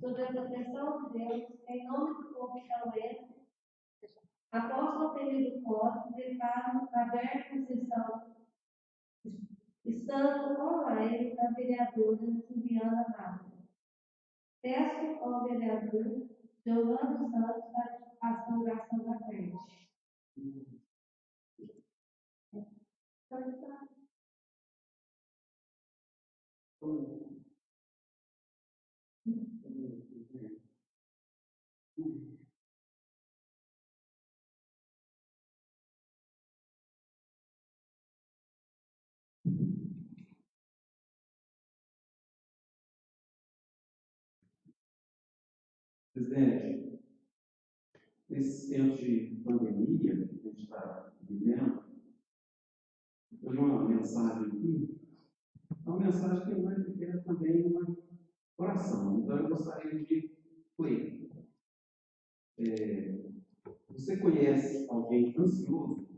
sob a proteção de Deus, em nome do povo chauense, após o período código, declaro aberta a sessão, estando online a vereadora Silviana Mata. Peço ao vereador Giovanni Santos para a saudação da frente. Presidente, nesse tempo de pandemia que a gente está vivendo, eu vi uma mensagem aqui, uma mensagem que vai ter também uma oração. Então, eu gostaria de ler. Você conhece alguém ansioso?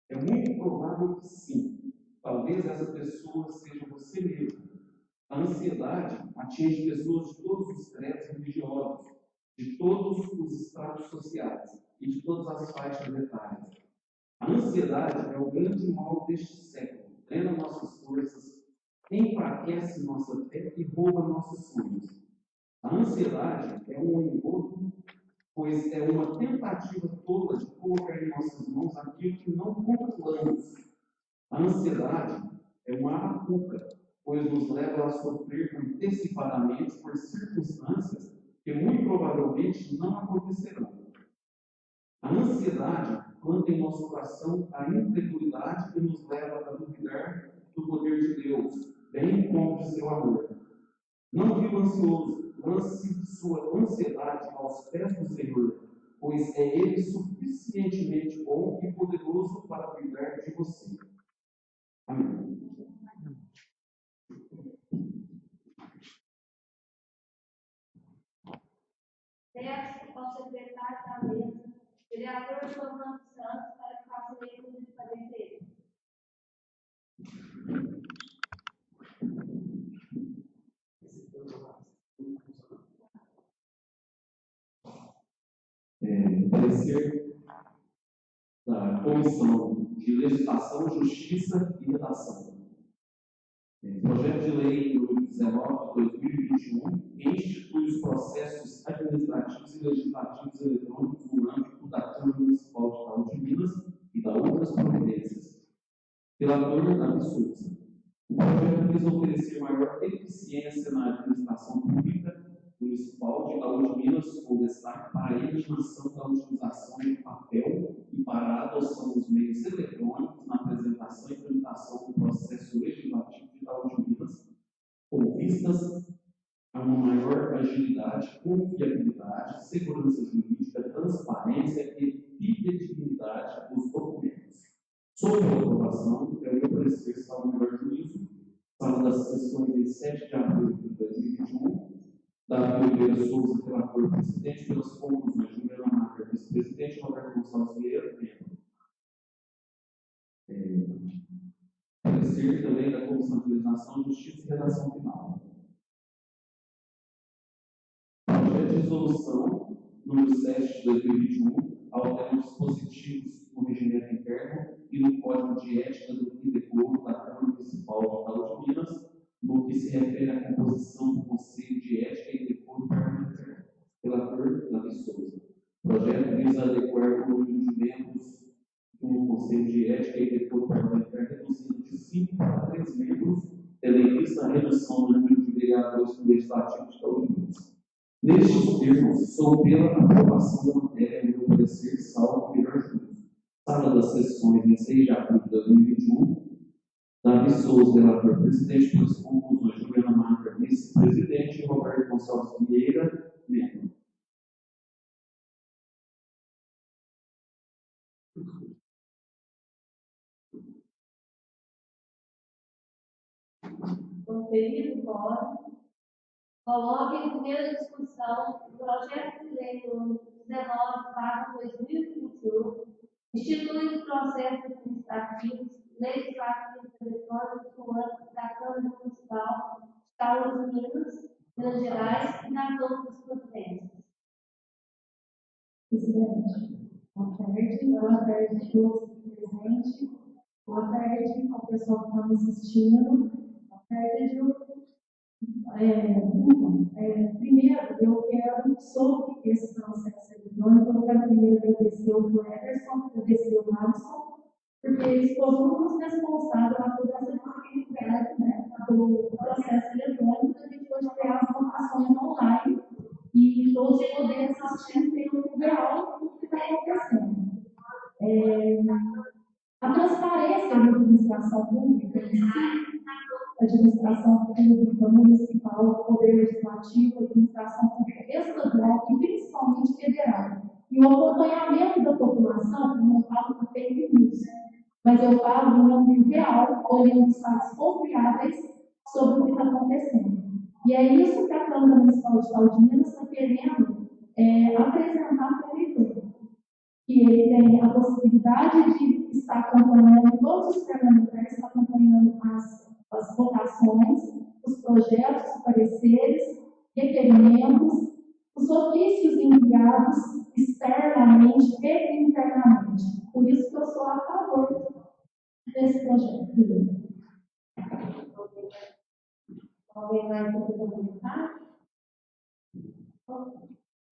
É muito provável que sim. Talvez essa pessoa seja você mesmo. A ansiedade atinge pessoas de todos os credos religiosos, de todos os estratos sociais e de todas as faixas etárias. A ansiedade é o grande mal deste século. Drena nossas forças, enfraquece nossa fé e rouba nossos sonhos. A ansiedade é um engodo, pois é uma tentativa tola de colocar em nossas mãos aquilo que não controlamos. A ansiedade é uma arapuca, pois nos leva a sofrer antecipadamente por circunstâncias que muito provavelmente não acontecerão. A ansiedade planta em nosso coração a incredulidade que nos leva a duvidar do poder de Deus, bem como de seu amor. Não viva ansioso, lance sua ansiedade aos pés do Senhor, pois é Ele suficientemente bom e poderoso para cuidar de você. Amém. Peço ao secretário da mesa, vereador Giovanni Santos, para que faça a leitura de parecer. Parecer da Comissão de Legislação, Justiça e Redação. Projeto de Lei número 19 de 2021, que institui os processos administrativos e legislativos eletrônicos no âmbito da Câmara Municipal de Itaú de Minas e da outras providências. Relator Davi Souza. O projeto visa oferecer maior eficiência na administração pública municipal de Itaú de Minas, com destaque para a eliminação da utilização de papel e para a adoção dos meios eletrônicos na apresentação e tramitação do processo legislativo de Itaú de Minas, com vistas a uma maior agilidade, confiabilidade, segurança jurídica, transparência e fidedignidade dos documentos. Sobre a aprovação, é o meu parecer, salvo o melhor juízo, sala das sessões de 7 de abril de 2021, Davi Oliveira Souza, relator presidente, pelas conclusões, Juliana Macker, vice-presidente, Roberto Gonçalves Vieira, membro. Parecer também da Comissão de Legislação, Justiça e Redação Final. Projeto de resolução número 7 de 2021, altera os dispositivos no regimento interno e no Código de Ética e Decoro da Câmara Municipal de Itaú de Minas, no que se refere à composição do Conselho de Ética e Decoro Parlamentar. Relator Davi Souza. O projeto visa adequar o número de membros do Conselho de Ética e Decoro Parlamentar, reduzindo de 5 para 3 membros, tendo em vista a redução do número de vereadores no Legislativo de Itaú de Minas. Nestes termos, sou pela aprovação da matéria no meu parecer, salvo o melhor juízo. Sala das sessões em 6 de abril de 2021, Davi Souza, relator presidente, pelas conclusões, Juliana Macker, vice-presidente, e Roberto Gonçalves Vieira, membro. Conferido o voto. Coloque em primeira discussão o projeto de lei número 19/2021, institui os processos administrativos, legislativos e eletrônicos no âmbito da Câmara Municipal de Itaú de Minas, Minas Gerais e nas outras províncias. Presidente, boa tarde a todos presentes, boa tarde ao pessoal que está nos assistindo, boa tarde, Ju. Primeiro, eu quero, sobre esse processo eletrônico, eu quero primeiro agradecer o Cleverson, agradecer o Alisson, porque eles foram os responsáveis por toda essa disponibilidade, né, do processo eletrônico, para a gente hoje ter as votações online e todos poderem assistir em tempo real o que está acontecendo. A transparência da administração pública em si, administração pública municipal, poder legislativo, administração pública estadual e principalmente federal. E o acompanhamento da população, eu não falo de fake news, mas eu falo em âmbito real, olhando os fatos confiáveis sobre o que está acontecendo. E é isso que a Câmara Municipal de Caldinas está querendo apresentar para o eleitor. Que ele tem a possibilidade de estar acompanhando, todos os parlamentares estão acompanhando as votações, os projetos, os pareceres, requerimentos, os ofícios enviados externamente e internamente. Por isso que eu sou a favor desse projeto. Alguém mais quer comentar?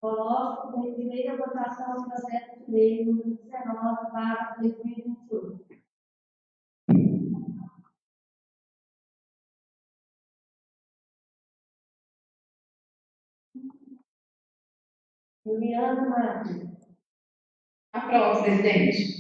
Coloco em primeira votação o projeto de lei número 19/2021. Juliana Marques. Aprovo, presidente.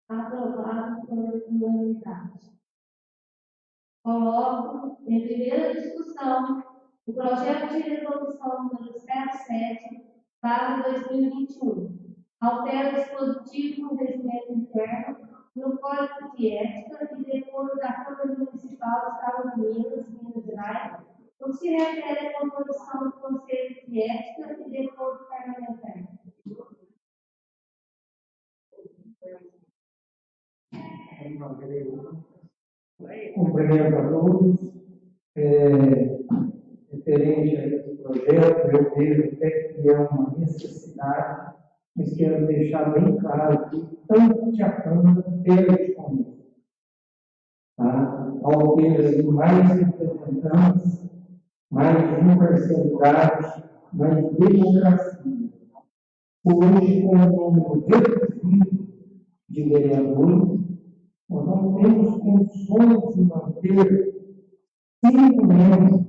Aprovado por unanimidade. Coloco em primeira discussão o projeto de resolução número 07/2021. Altera o dispositivo do regimento interno no Código de Ética e decoro da Câmara Municipal do Estado de Minas Gerais, o que se refere à composição do Conselho de Ética e decoro parlamentar. Cumprimento a todos. Referente a esse projeto, eu vejo até que é uma necessidade, mas quero deixar bem claro que tanto que a Câmara teve disponível. Tá? Ao ter mais representantes, mais imparcialidade, mais democracia. Hoje, com um número reduzido de vereadores, nós não temos condições de manter 5 membros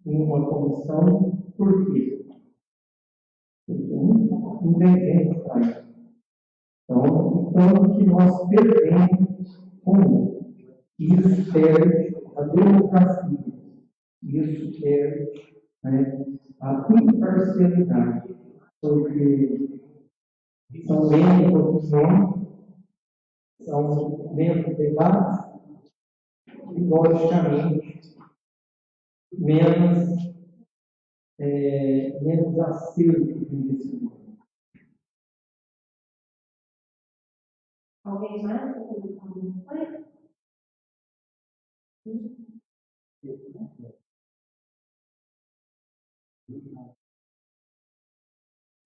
em uma comissão. Por quê? Porque não tem tempo para isso. Então, tanto que nós perdemos isso perde a democracia, isso perde a imparcialidade, porque são menos opções, são menos debates e, logicamente, menos acerto de investimento. Alguém mais quer comentar alguma coisa?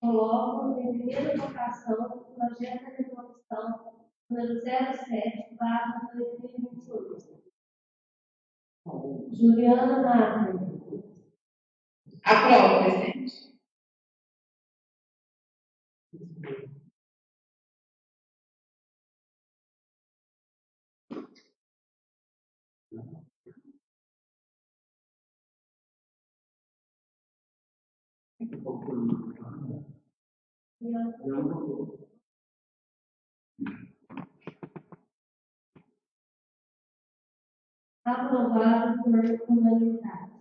Coloco em primeira votação o projeto de resolução número 07/2021. Juliana Marques. Aprovo, presidente. Aprovado por unanimidade.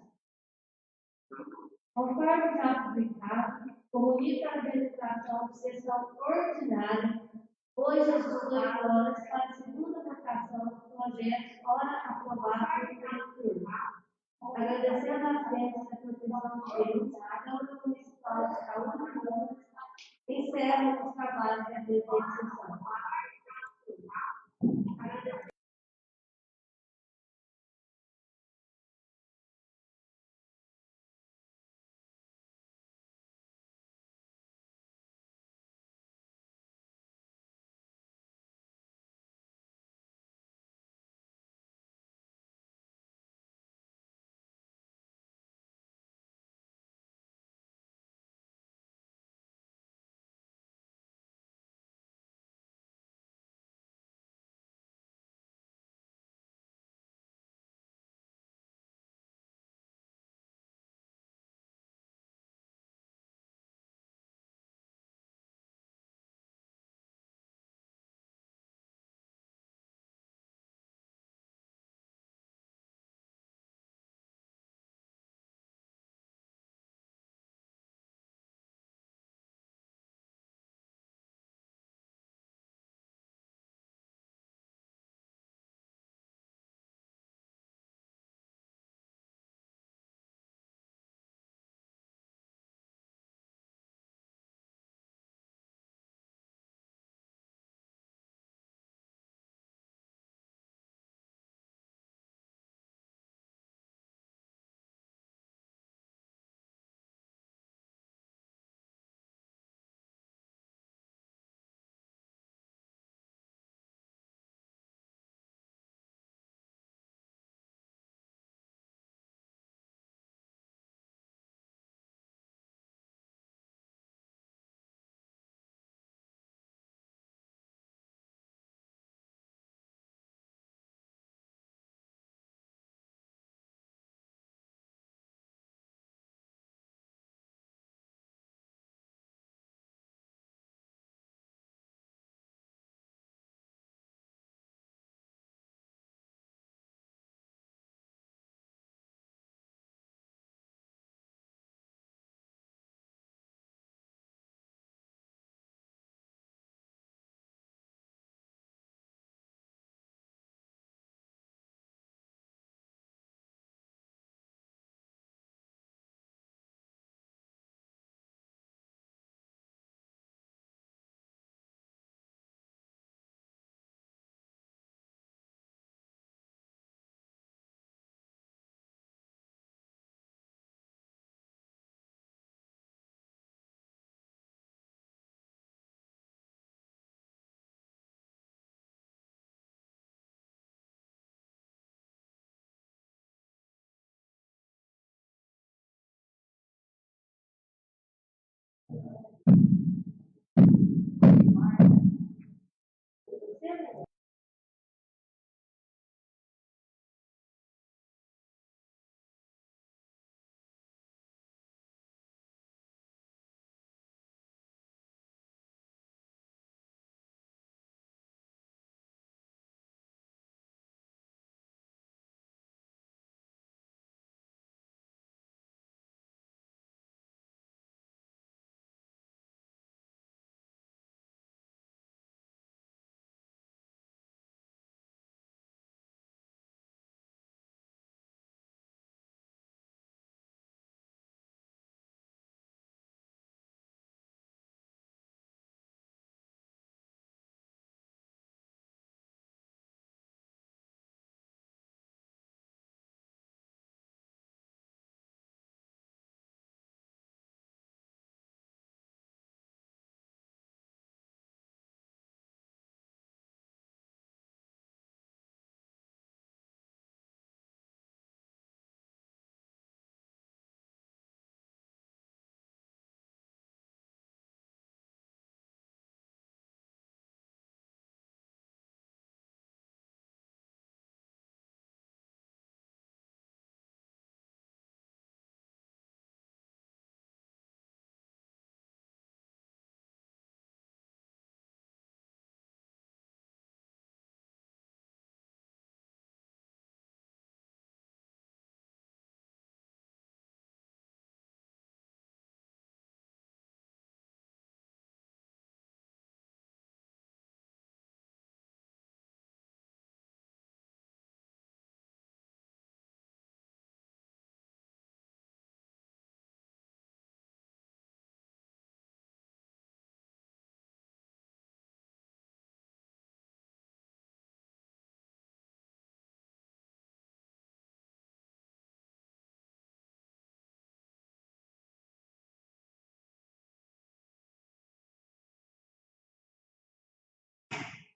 Conforme já publicado, comunica a realização de sessão ordinária hoje 18 horas para a segunda votação do projeto, ora aprovado pelo primeiro turno. Agradecendo as bênçãos da proteção de Deus, a Câmara Municipal de Saúde Pública encerra os trabalhos da presente sessão.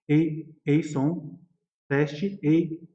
Ei, som. Teste. Ei.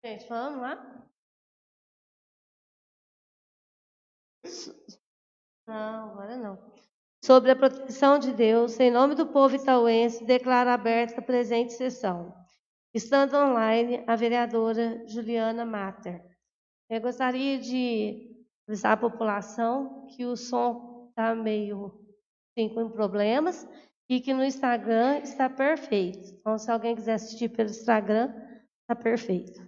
Gente, vamos lá? Não, agora não. Sobre a proteção de Deus, em nome do povo itauense, declaro aberta a presente sessão. Estando online, a vereadora Juliana Matter. Eu gostaria de avisar a população que o som está meio assim, com problemas e que no Instagram está perfeito. Então, se alguém quiser assistir pelo Instagram, está perfeito.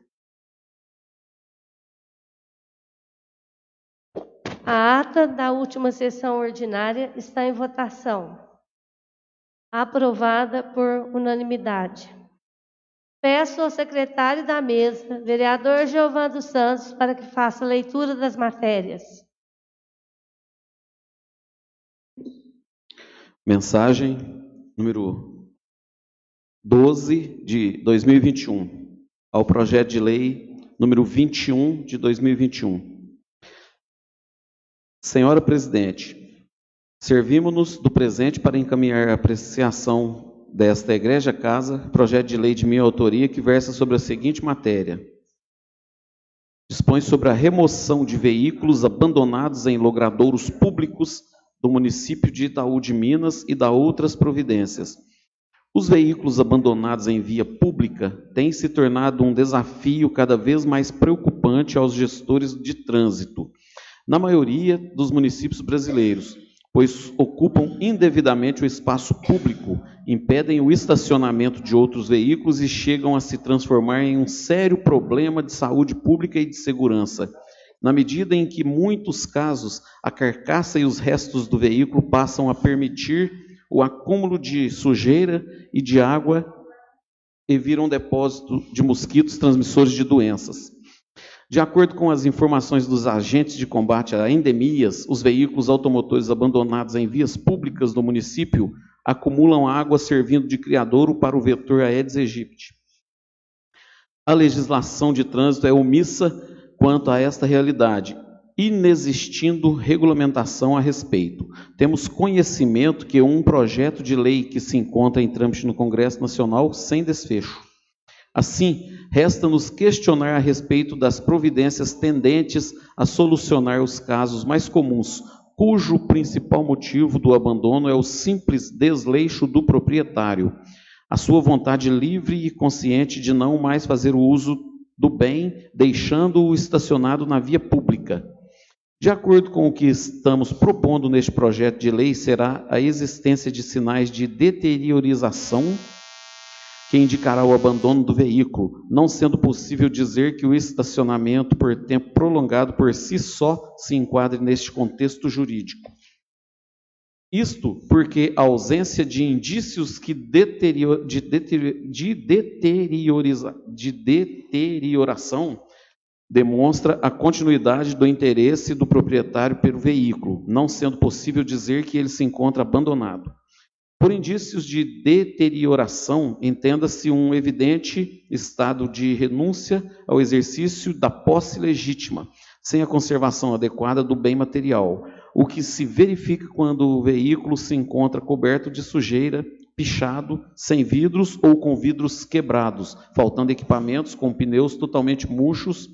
A ata da última sessão ordinária está em votação. Aprovada por unanimidade. Peço ao secretário da mesa, vereador Giovando dos Santos, para que faça a leitura das matérias. Mensagem número 12 de 2021, ao projeto de lei número 21 de 2021. Senhora Presidente, servimos-nos do presente para encaminhar a apreciação desta egrégia casa, projeto de lei de minha autoria que versa sobre a seguinte matéria. Dispõe sobre a remoção de veículos abandonados em logradouros públicos do município de Itaú de Minas e da outras providências. Os veículos abandonados em via pública têm se tornado um desafio cada vez mais preocupante aos gestores de trânsito, na maioria dos municípios brasileiros, pois ocupam indevidamente o espaço público, impedem o estacionamento de outros veículos e chegam a se transformar em um sério problema de saúde pública e de segurança, na medida em que, em muitos casos, a carcaça e os restos do veículo passam a permitir o acúmulo de sujeira e de água e viram depósito de mosquitos transmissores de doenças. De acordo com as informações dos agentes de combate a endemias, os veículos automotores abandonados em vias públicas do município acumulam água servindo de criadouro para o vetor Aedes aegypti. A legislação de trânsito é omissa quanto a esta realidade, inexistindo regulamentação a respeito. Temos conhecimento que um projeto de lei que se encontra em trâmite no Congresso Nacional sem desfecho. Assim, resta-nos questionar a respeito das providências tendentes a solucionar os casos mais comuns, cujo principal motivo do abandono é o simples desleixo do proprietário, a sua vontade livre e consciente de não mais fazer o uso do bem, deixando-o estacionado na via pública. De acordo com o que estamos propondo neste projeto de lei, será a existência de sinais de deteriorização que indicará o abandono do veículo, não sendo possível dizer que o estacionamento por tempo prolongado por si só se enquadre neste contexto jurídico. Isto porque a ausência de indícios de deterioração demonstra a continuidade do interesse do proprietário pelo veículo, não sendo possível dizer que ele se encontra abandonado. Por indícios de deterioração, entenda-se um evidente estado de renúncia ao exercício da posse legítima, sem a conservação adequada do bem material, o que se verifica quando o veículo se encontra coberto de sujeira, pichado, sem vidros ou com vidros quebrados, faltando equipamentos com pneus totalmente murchos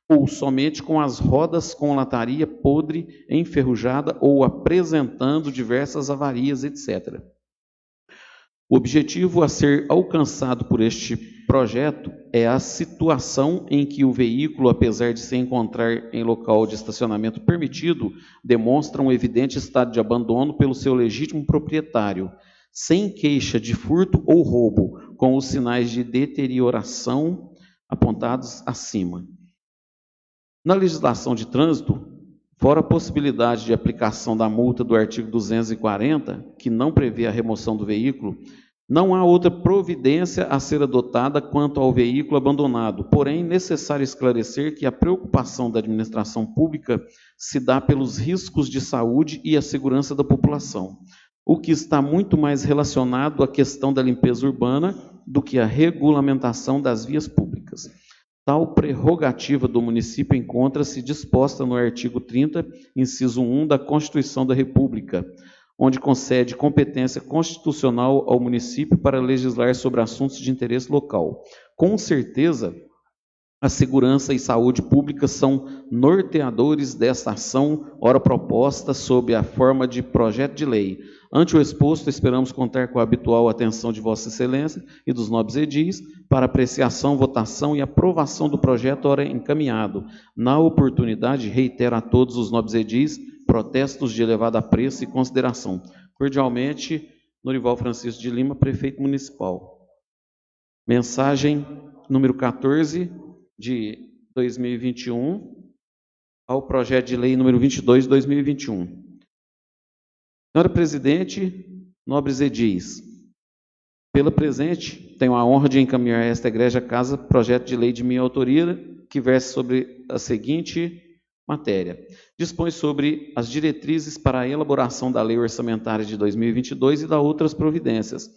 ou somente com as rodas com lataria podre, enferrujada ou apresentando diversas avarias, etc. O objetivo a ser alcançado por este projeto é a situação em que o veículo, apesar de se encontrar em local de estacionamento permitido, demonstra um evidente estado de abandono pelo seu legítimo proprietário, sem queixa de furto ou roubo, com os sinais de deterioração apontados acima. Na legislação de trânsito, fora a possibilidade de aplicação da multa do artigo 240, que não prevê a remoção do veículo, não há outra providência a ser adotada quanto ao veículo abandonado. Porém, necessário esclarecer que a preocupação da administração pública se dá pelos riscos de saúde e a segurança da população, o que está muito mais relacionado à questão da limpeza urbana do que à regulamentação das vias públicas. Tal prerrogativa do município encontra-se disposta no artigo 30, inciso 1 da Constituição da República, onde concede competência constitucional ao município para legislar sobre assuntos de interesse local. Com certeza, a segurança e saúde pública são norteadores desta ação, ora proposta sob a forma de projeto de lei. Ante o exposto, esperamos contar com a habitual atenção de Vossa Excelência e dos nobres edis para apreciação, votação e aprovação do projeto ora encaminhado. Na oportunidade, reitero a todos os nobres edis protestos de elevado apreço e consideração. Cordialmente, Norival Francisco de Lima, prefeito municipal. Mensagem número 14 de 2021 ao projeto de lei número 22 de 2021. Senhora Presidente, nobres edis, pela presente, tenho a honra de encaminhar a esta egrégia casa projeto de lei de minha autoria, que versa sobre a seguinte matéria. Dispõe sobre as diretrizes para a elaboração da lei orçamentária de 2022 e da outras providências.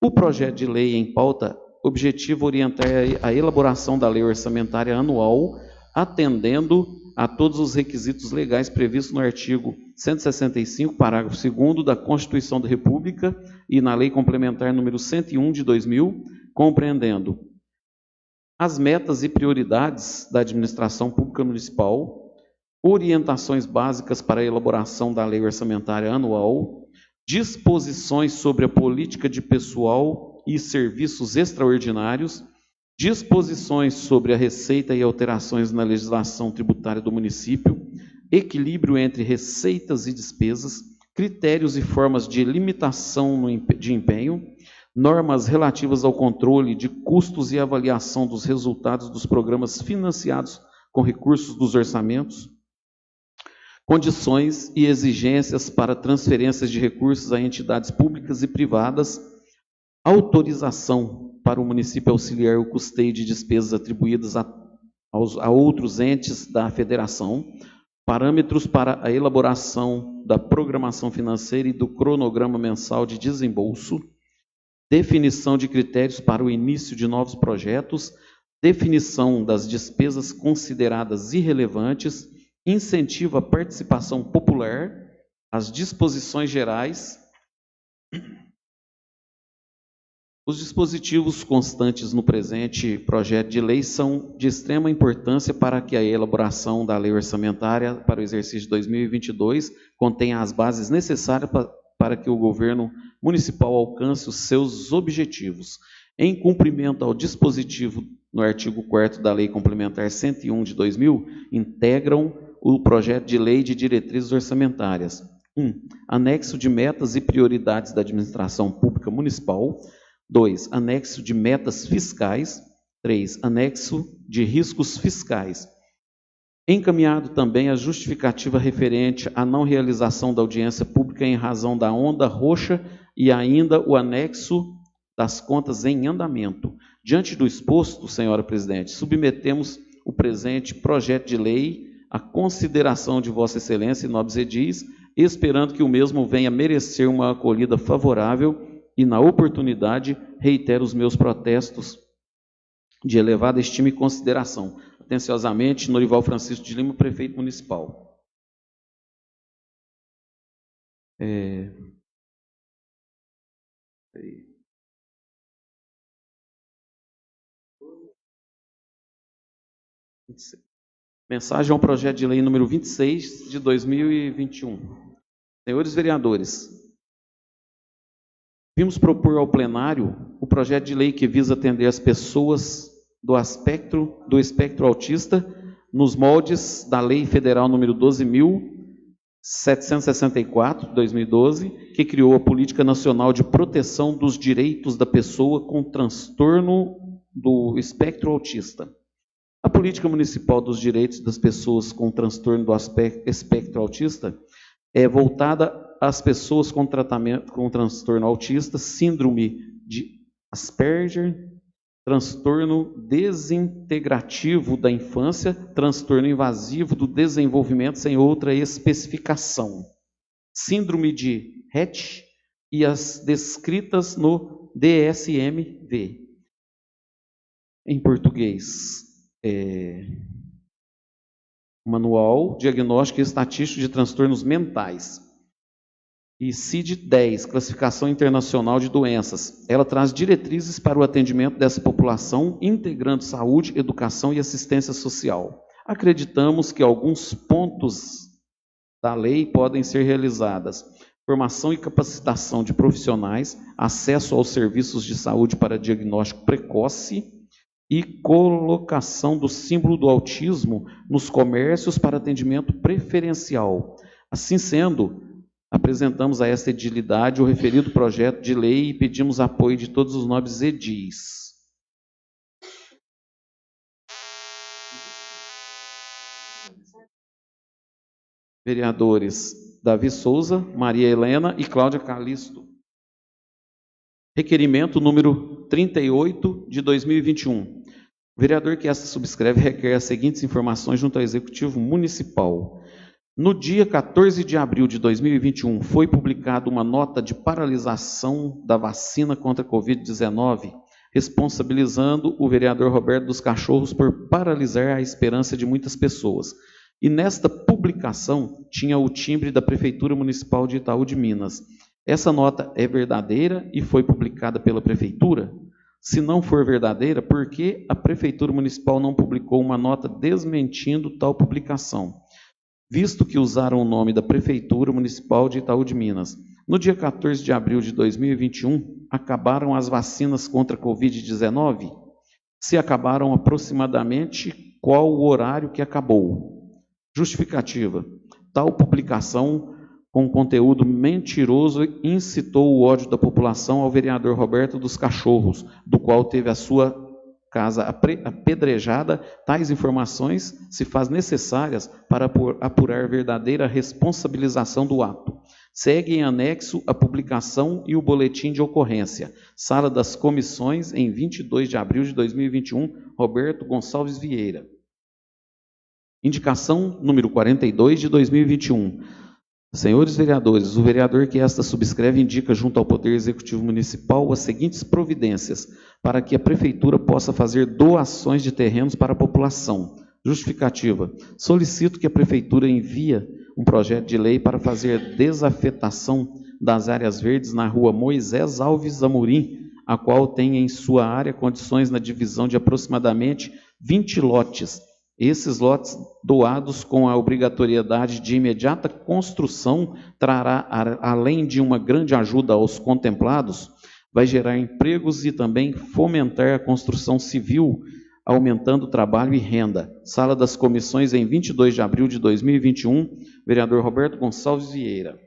O projeto de lei em pauta objetivo orientar a elaboração da lei orçamentária anual, atendendo a todos os requisitos legais previstos no artigo 165, parágrafo 2º da Constituição da República e na Lei Complementar número 101 de 2000, compreendendo as metas e prioridades da administração pública municipal, orientações básicas para a elaboração da lei orçamentária anual, disposições sobre a política de pessoal e serviços extraordinários, disposições sobre a receita e alterações na legislação tributária do município, equilíbrio entre receitas e despesas, critérios e formas de limitação de empenho, normas relativas ao controle de custos e avaliação dos resultados dos programas financiados com recursos dos orçamentos, condições e exigências para transferências de recursos a entidades públicas e privadas, autorização para o município auxiliar o custeio de despesas atribuídas a outros entes da federação, parâmetros para a elaboração da programação financeira e do cronograma mensal de desembolso, definição de critérios para o início de novos projetos, definição das despesas consideradas irrelevantes, incentivo à participação popular, as disposições gerais. Os dispositivos constantes no presente projeto de lei são de extrema importância para que a elaboração da lei orçamentária para o exercício de 2022 contenha as bases necessárias para que o governo municipal alcance os seus objetivos. Em cumprimento ao dispositivo no artigo 4º da Lei Complementar 101 de 2000, integram o projeto de lei de diretrizes orçamentárias. 1. Anexo de metas e prioridades da administração pública municipal. 2. Anexo de metas fiscais. 3. Anexo de riscos fiscais. Encaminhado também a justificativa referente à não realização da audiência pública em razão da onda roxa e ainda o anexo das contas em andamento. Diante do exposto, senhora presidente, submetemos o presente projeto de lei à consideração de Vossa Excelência e nobres edis, esperando que o mesmo venha merecer uma acolhida favorável e, na oportunidade, reitero os meus protestos de elevada estima e consideração. Atenciosamente, Norival Francisco de Lima, prefeito municipal. Mensagem ao projeto de lei número 26 de 2021. Senhores vereadores, vimos propor ao plenário o projeto de lei que visa atender as pessoas do espectro autista nos moldes da Lei Federal número 12.764, de 2012, que criou a Política Nacional de Proteção dos Direitos da Pessoa com Transtorno do Espectro Autista. A Política Municipal dos Direitos das Pessoas com Transtorno do Espectro Autista é voltada às pessoas com tratamento com transtorno autista, síndrome de Asperger, transtorno desintegrativo da infância, transtorno invasivo do desenvolvimento sem outra especificação, síndrome de Rett e as descritas no DSM-V. Em português, Manual Diagnóstico e Estatístico de Transtornos Mentais. E CID-10, Classificação Internacional de Doenças. Ela traz diretrizes para o atendimento dessa população, integrando saúde, educação e assistência social. Acreditamos que alguns pontos da lei podem ser realizadas: formação e capacitação de profissionais, acesso aos serviços de saúde para diagnóstico precoce e colocação do símbolo do autismo nos comércios para atendimento preferencial. Assim sendo, apresentamos a esta edilidade o referido projeto de lei e pedimos apoio de todos os nobres edis. Vereadores Davi Souza, Maria Helena e Cláudia Calisto. Requerimento número 38 de 2021. O vereador que esta subscreve requer as seguintes informações junto ao Executivo Municipal. No dia 14 de abril de 2021, foi publicada uma nota de paralisação da vacina contra a Covid-19, responsabilizando o vereador Roberto dos Cachorros por paralisar a esperança de muitas pessoas. E nesta publicação tinha o timbre da Prefeitura Municipal de Itaú de Minas. Essa nota é verdadeira e foi publicada pela Prefeitura? Se não for verdadeira, por que a Prefeitura Municipal não publicou uma nota desmentindo tal publicação? Visto que usaram o nome da Prefeitura Municipal de Itaú de Minas. No dia 14 de abril de 2021, acabaram as vacinas contra a Covid-19? Se acabaram aproximadamente, qual o horário que acabou? Justificativa. Tal publicação com conteúdo mentiroso incitou o ódio da população ao vereador Roberto dos Cachorros, do qual teve a sua casa apedrejada. Tais informações se faz necessárias para apurar verdadeira responsabilização do ato. Segue em anexo a publicação e o boletim de ocorrência. Sala das Comissões, em 22 de abril de 2021, Roberto Gonçalves Vieira. Indicação número 42 de 2021. Senhores vereadores, o vereador que esta subscreve indica junto ao Poder Executivo Municipal as seguintes providências para que a Prefeitura possa fazer doações de terrenos para a população. Justificativa. Solicito que a Prefeitura envie um projeto de lei para fazer desafetação das áreas verdes na rua Moisés Alves Amorim, a qual tem em sua área condições na divisão de aproximadamente 20 lotes. Esses lotes doados com a obrigatoriedade de imediata construção trará, além de uma grande ajuda aos contemplados, vai gerar empregos e também fomentar a construção civil, aumentando o trabalho e renda. Sala das Comissões, em 22 de abril de 2021, vereador Roberto Gonçalves Vieira.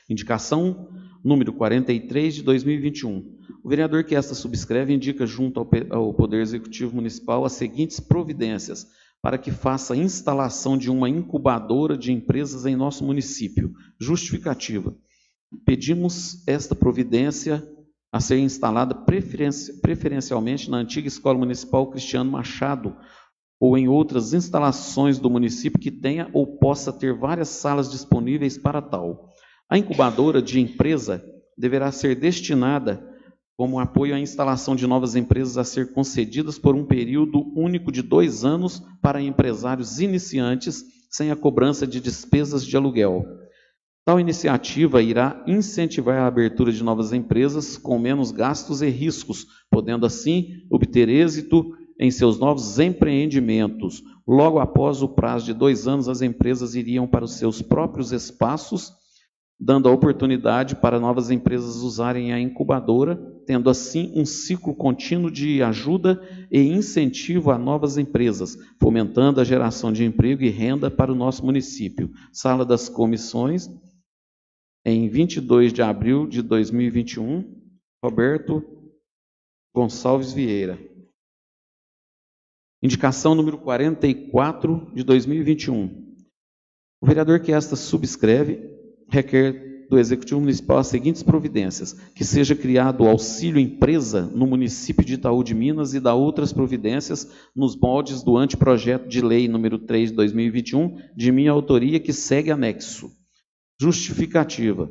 Indicação número 43 de 2021. O vereador que esta subscreve indica junto ao Poder Executivo Municipal as seguintes providências para que faça a instalação de uma incubadora de empresas em nosso município. Justificativa. Pedimos esta providência a ser instalada preferencialmente na antiga Escola Municipal Cristiano Machado ou em outras instalações do município que tenha ou possa ter várias salas disponíveis para tal. A incubadora de empresa deverá ser destinada como apoio à instalação de novas empresas a ser concedidas por um período único de 2 anos para empresários iniciantes, sem a cobrança de despesas de aluguel. Tal iniciativa irá incentivar a abertura de novas empresas com menos gastos e riscos, podendo assim obter êxito em seus novos empreendimentos. Logo após o prazo de 2 anos, as empresas iriam para os seus próprios espaços, dando a oportunidade para novas empresas usarem a incubadora, tendo assim um ciclo contínuo de ajuda e incentivo a novas empresas, fomentando a geração de emprego e renda para o nosso município. Sala das Comissões, em 22 de abril de 2021, Roberto Gonçalves Vieira. Indicação número 44 de 2021. O vereador que esta subscreve requer do Executivo Municipal as seguintes providências: que seja criado o auxílio empresa no município de Itaú de Minas e da outras providências nos moldes do anteprojeto de lei número 3 de 2021, de minha autoria, que segue anexo. Justificativa.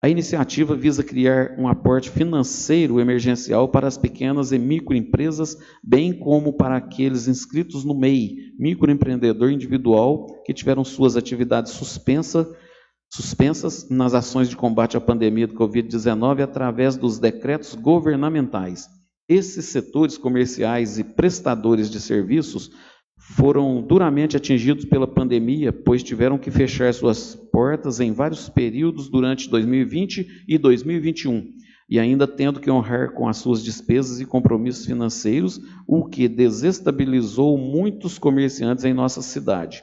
A iniciativa visa criar um aporte financeiro emergencial para as pequenas e microempresas, bem como para aqueles inscritos no MEI, microempreendedor individual, que tiveram suas atividades suspensas suspensas nas ações de combate à pandemia do Covid-19 através dos decretos governamentais. Esses setores comerciais e prestadores de serviços foram duramente atingidos pela pandemia, pois tiveram que fechar suas portas em vários períodos durante 2020 e 2021, e ainda tendo que honrar com as suas despesas e compromissos financeiros, o que desestabilizou muitos comerciantes em nossa cidade.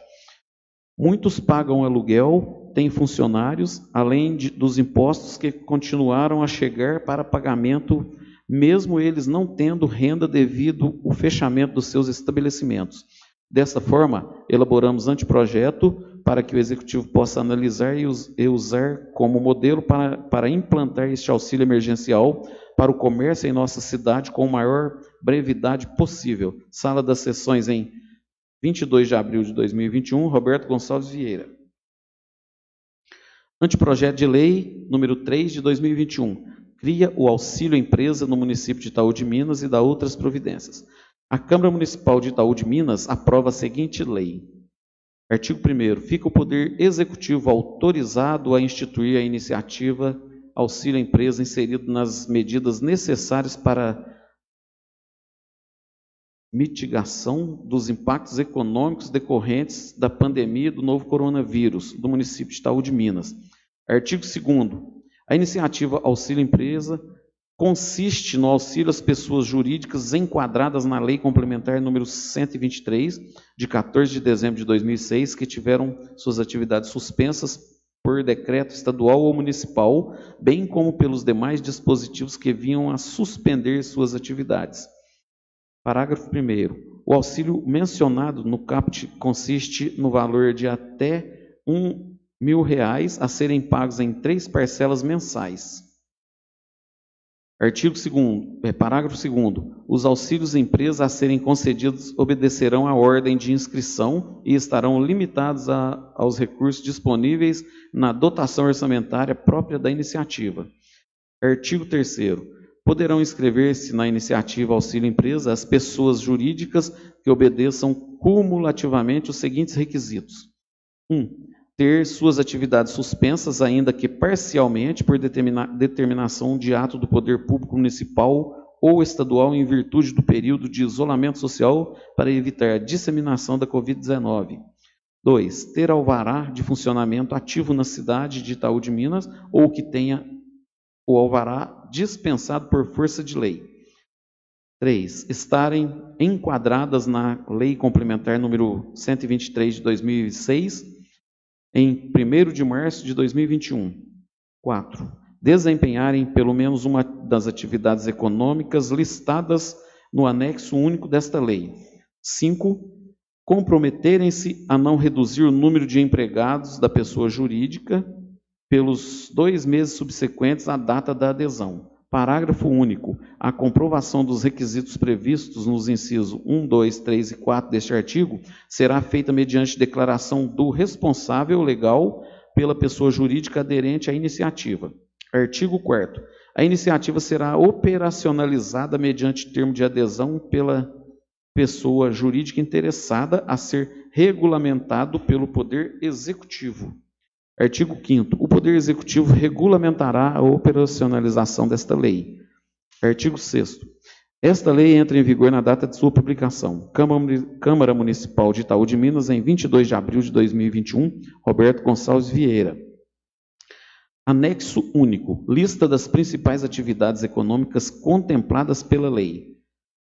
Muitos pagam aluguel, têm funcionários, além dos impostos que continuaram a chegar para pagamento, mesmo eles não tendo renda devido ao fechamento dos seus estabelecimentos. Dessa forma, elaboramos anteprojeto para que o Executivo possa analisar e usar como modelo para implantar este auxílio emergencial para o comércio em nossa cidade com a maior brevidade possível. Sala das Sessões em 22 de abril de 2021, Roberto Gonçalves Vieira. Anteprojeto de Lei número 3 de 2021, cria o auxílio empresa no município de Itaú de Minas e dá outras providências. A Câmara Municipal de Itaú de Minas aprova a seguinte lei. Artigo 1º. Fica o Poder Executivo autorizado a instituir a iniciativa Auxílio Empresa inserido nas medidas necessárias para mitigação dos impactos econômicos decorrentes da pandemia do novo coronavírus do município de Itaú de Minas. Artigo 2º. A iniciativa Auxílio Empresa consiste no auxílio às pessoas jurídicas enquadradas na Lei Complementar número 123, de 14 de dezembro de 2006, que tiveram suas atividades suspensas por decreto estadual ou municipal, bem como pelos demais dispositivos que vinham a suspender suas atividades. Parágrafo 1º. O auxílio mencionado no caput consiste no valor de até R$1.000 a serem pagos em 3 parcelas mensais. Parágrafo 2º. Os auxílios empresa a serem concedidos obedecerão à ordem de inscrição e estarão limitados aos recursos disponíveis na dotação orçamentária própria da iniciativa. Artigo 3º. Poderão inscrever-se na iniciativa Auxílio Empresa as pessoas jurídicas que obedeçam cumulativamente os seguintes requisitos. 1. Ter suas atividades suspensas, ainda que parcialmente, por determinação de ato do Poder Público Municipal ou estadual em virtude do período de isolamento social para evitar a disseminação da Covid-19. 2. Ter alvará de funcionamento ativo na cidade de Itaú de Minas ou que tenha o alvará dispensado por força de lei. 3. Estarem enquadradas na Lei Complementar número 123 de 2006, em 1º de março de 2021. 4. Desempenharem pelo menos uma das atividades econômicas listadas no anexo único desta lei. 5. Comprometerem-se a não reduzir o número de empregados da pessoa jurídica pelos 2 meses subsequentes à data da adesão. Parágrafo único. A comprovação dos requisitos previstos nos incisos 1, 2, 3 e 4 deste artigo será feita mediante declaração do responsável legal pela pessoa jurídica aderente à iniciativa. Artigo 4º. A iniciativa será operacionalizada mediante termo de adesão pela pessoa jurídica interessada a ser regulamentado pelo Poder Executivo. Artigo 5º. O Poder Executivo regulamentará a operacionalização desta lei. Artigo 6º. Esta lei entra em vigor na data de sua publicação. Câmara Municipal de Itaú de Minas, em 22 de abril de 2021, Roberto Gonçalves Vieira. Anexo único. Lista das principais atividades econômicas contempladas pela lei.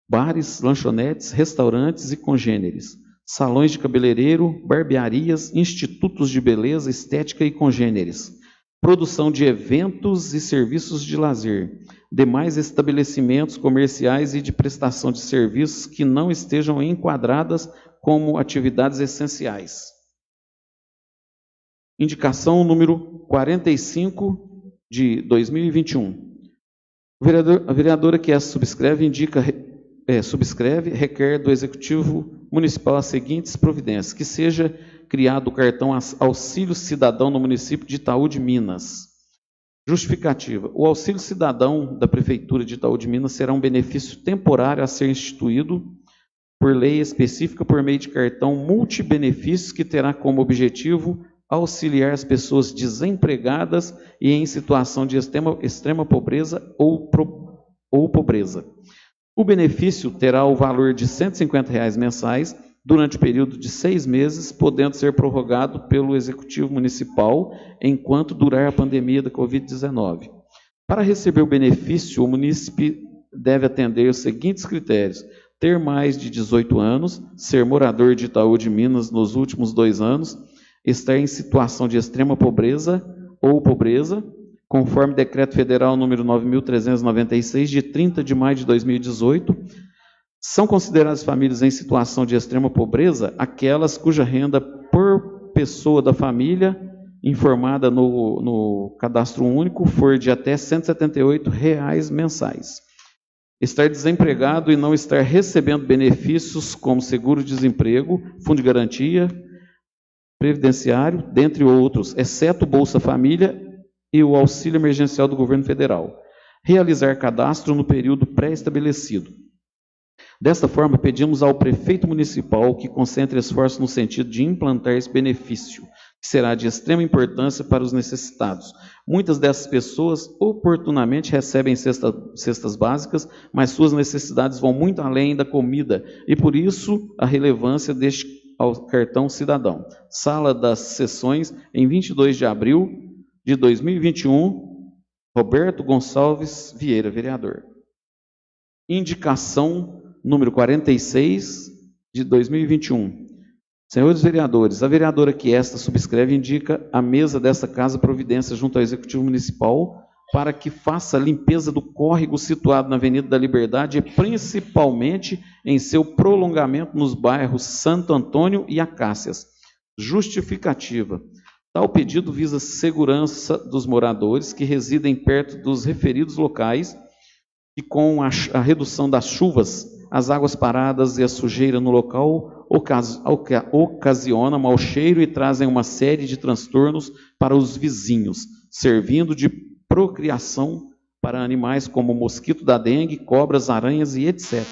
Bares, lanchonetes, restaurantes e congêneres. Salões de cabeleireiro, barbearias, institutos de beleza, estética e congêneres, produção de eventos e serviços de lazer, demais estabelecimentos comerciais e de prestação de serviços que não estejam enquadradas como atividades essenciais. Indicação número 45 de 2021. A vereadora que essa subscreve requer do Executivo Municipal as seguintes providências: que seja criado o cartão Auxílio Cidadão no município de Itaú de Minas. Justificativa. O Auxílio Cidadão da Prefeitura de Itaú de Minas será um benefício temporário a ser instituído por lei específica por meio de cartão multibenefícios que terá como objetivo auxiliar as pessoas desempregadas e em situação de extrema pobreza ou pobreza. O benefício terá o valor de R$ 150 mensais durante o período de 6 meses, podendo ser prorrogado pelo Executivo Municipal enquanto durar a pandemia da Covid-19. Para receber o benefício, o munícipe deve atender os seguintes critérios: ter mais de 18 anos, ser morador de Itaú de Minas nos últimos 2 anos, estar em situação de extrema pobreza ou pobreza, conforme Decreto Federal número 9.396, de 30 de maio de 2018, são consideradas famílias em situação de extrema pobreza aquelas cuja renda por pessoa da família informada no cadastro único for de até R$ 178 mensais. Estar desempregado e não estar recebendo benefícios como seguro-desemprego, fundo de garantia, previdenciário, dentre outros, exceto Bolsa Família e o auxílio emergencial do governo federal. Realizar cadastro no período pré-estabelecido. Desta forma, pedimos ao prefeito municipal que concentre esforços no sentido de implantar esse benefício, que será de extrema importância para os necessitados. Muitas dessas pessoas oportunamente recebem cestas básicas, mas suas necessidades vão muito além da comida, e por isso a relevância deste cartão cidadão. Sala das Sessões, em 22 de abril de 2021, Roberto Gonçalves Vieira, vereador. Indicação número 46 de 2021. Senhores vereadores, a vereadora que esta subscreve indica a mesa desta casa providência junto ao Executivo Municipal para que faça a limpeza do córrego situado na Avenida da Liberdade e principalmente em seu prolongamento nos bairros Santo Antônio e Acácias. Justificativa. Tal pedido visa a segurança dos moradores que residem perto dos referidos locais e com a redução das chuvas, as águas paradas e a sujeira no local ocasiona mau cheiro e trazem uma série de transtornos para os vizinhos, servindo de procriação para animais como mosquito da dengue, cobras, aranhas e etc.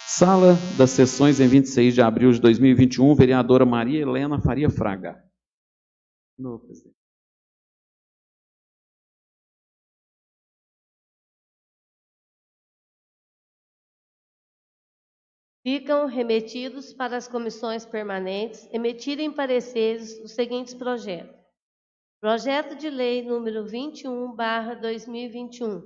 Sala das Sessões, em 26 de abril de 2021, vereadora Maria Helena Faria Fraga. No, presidente. Ficam remetidos para as comissões permanentes emitirem pareceres dos seguintes projetos. Projeto de Lei número 21/2021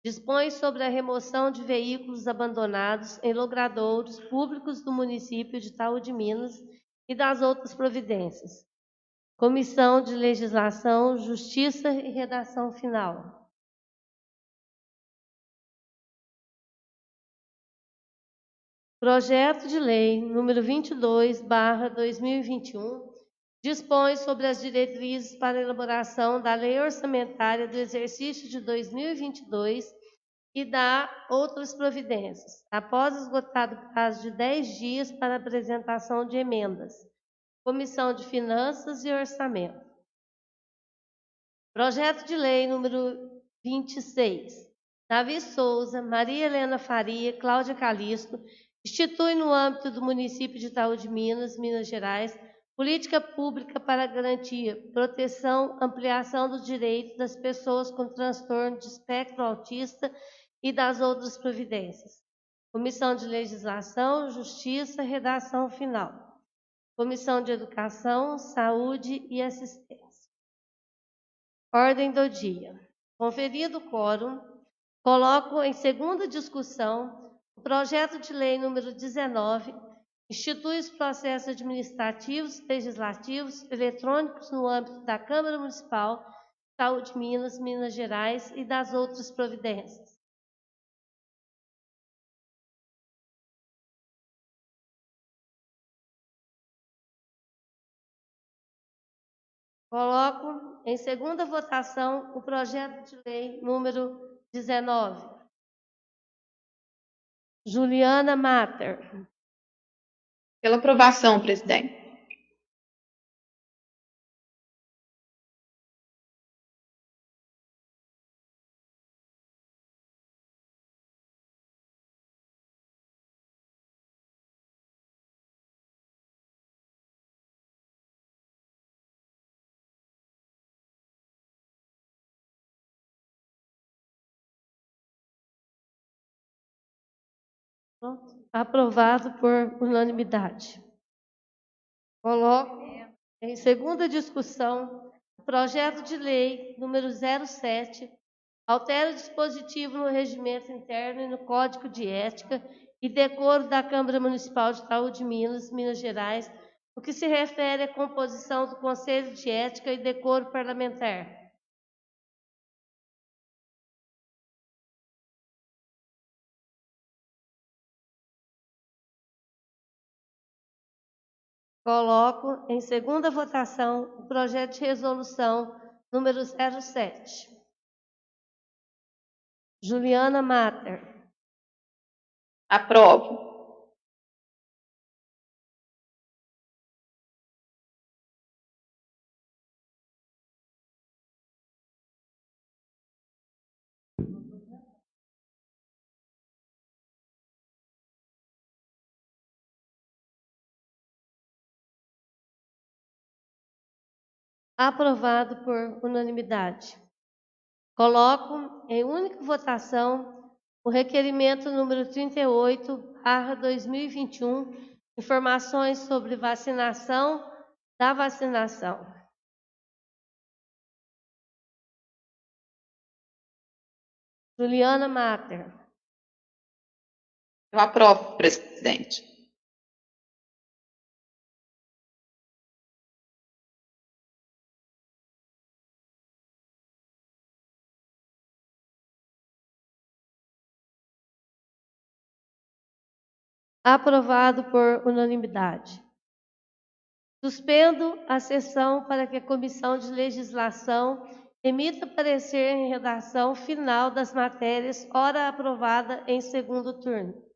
dispõe sobre a remoção de veículos abandonados em logradouros públicos do município de Itaú de Minas e das outras providências. Comissão de Legislação, Justiça e Redação Final. Projeto de Lei número 22/2021 dispõe sobre as diretrizes para a elaboração da Lei Orçamentária do exercício de 2022 e da outras providências, após esgotado o prazo de 10 dias para apresentação de emendas. Comissão de Finanças e Orçamento. Projeto de Lei número 26. Davi Souza, Maria Helena Faria, Cláudia Calisto, institui no âmbito do município de Itaú de Minas, Minas Gerais, política pública para garantia, proteção, ampliação dos direitos das pessoas com transtorno de espectro autista e das outras providências. Comissão de Legislação, Justiça, Redação Final. Comissão de Educação, Saúde e Assistência. Ordem do dia. Conferido o quórum, coloco em segunda discussão o projeto de lei número 19, institui os processos administrativos, legislativos, eletrônicos no âmbito da Câmara Municipal, Saúde Minas, Minas Gerais e das outras providências. Coloco em segunda votação o projeto de lei número 19. Juliana Mater. Pela aprovação, presidente. Pronto. Aprovado por unanimidade. Coloco em segunda discussão o projeto de lei número 07, altera o dispositivo no regimento interno e no Código de Ética e decoro da Câmara Municipal de Itaú de Minas, Minas Gerais, no que se refere à composição do Conselho de Ética e Decoro Parlamentar. Coloco em segunda votação o projeto de resolução número 07. Juliana Matter. Aprovo. Aprovado por unanimidade. Coloco em única votação o requerimento número 38/2021, informações sobre vacinação da vacinação. Juliana Matter. Eu aprovo, presidente. Aprovado por unanimidade. Suspendo a sessão para que a Comissão de Legislação emita parecer em redação final das matérias ora aprovada em segundo turno.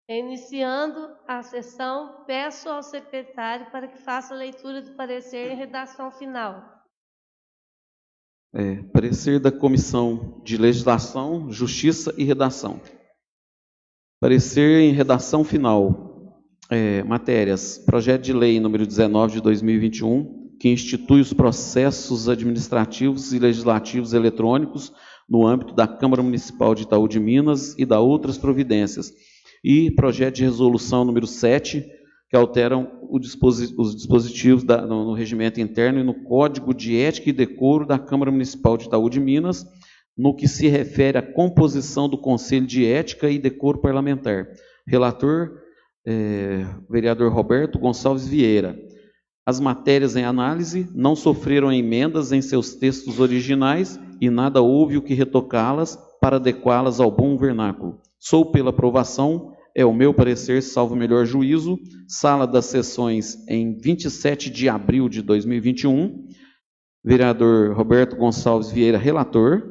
Iniciando a sessão, peço ao secretário para que faça a leitura do parecer em redação final. Parecer da Comissão de Legislação, Justiça e Redação. Parecer em redação final. Matérias. Projeto de Lei número 19 de 2021, que institui os processos administrativos e legislativos eletrônicos no âmbito da Câmara Municipal de Itaú de Minas e da outras providências. E projeto de resolução número 7, que alteram os dispositivos no regimento interno e no Código de Ética e Decoro da Câmara Municipal de Itaú de Minas, no que se refere à composição do Conselho de Ética e Decoro Parlamentar. Relator, vereador Roberto Gonçalves Vieira. As matérias em análise não sofreram emendas em seus textos originais e nada houve o que retocá-las para adequá-las ao bom vernáculo. Sou pela aprovação, é o meu parecer, salvo melhor juízo, sala das sessões em 27 de abril de 2021, vereador Roberto Gonçalves Vieira, relator,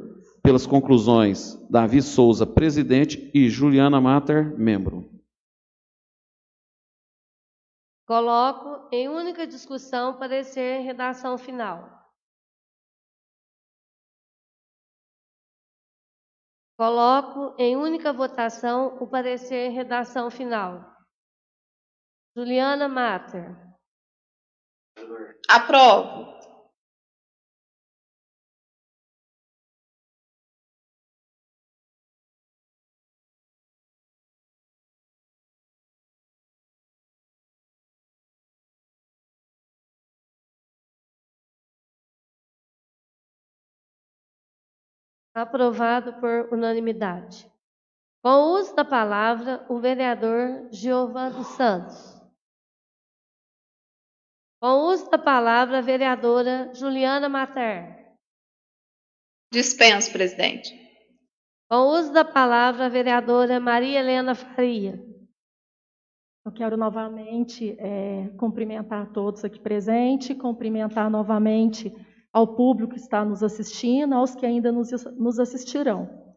pelas conclusões, Davi Souza, presidente, e Juliana Matter, membro. Coloco em única discussão parecer em redação final. Coloco em única votação o parecer em redação final. Juliana Matter. Aprovo. Aprovado por unanimidade. Com o uso da palavra, o vereador Giovan dos Santos. Com o uso da palavra, a vereadora Juliana Matter. Dispenso, presidente. Com o uso da palavra, a vereadora Maria Helena Faria. Eu quero novamente cumprimentar todos aqui presentes, cumprimentar novamente ao público que está nos assistindo, aos que ainda nos assistirão.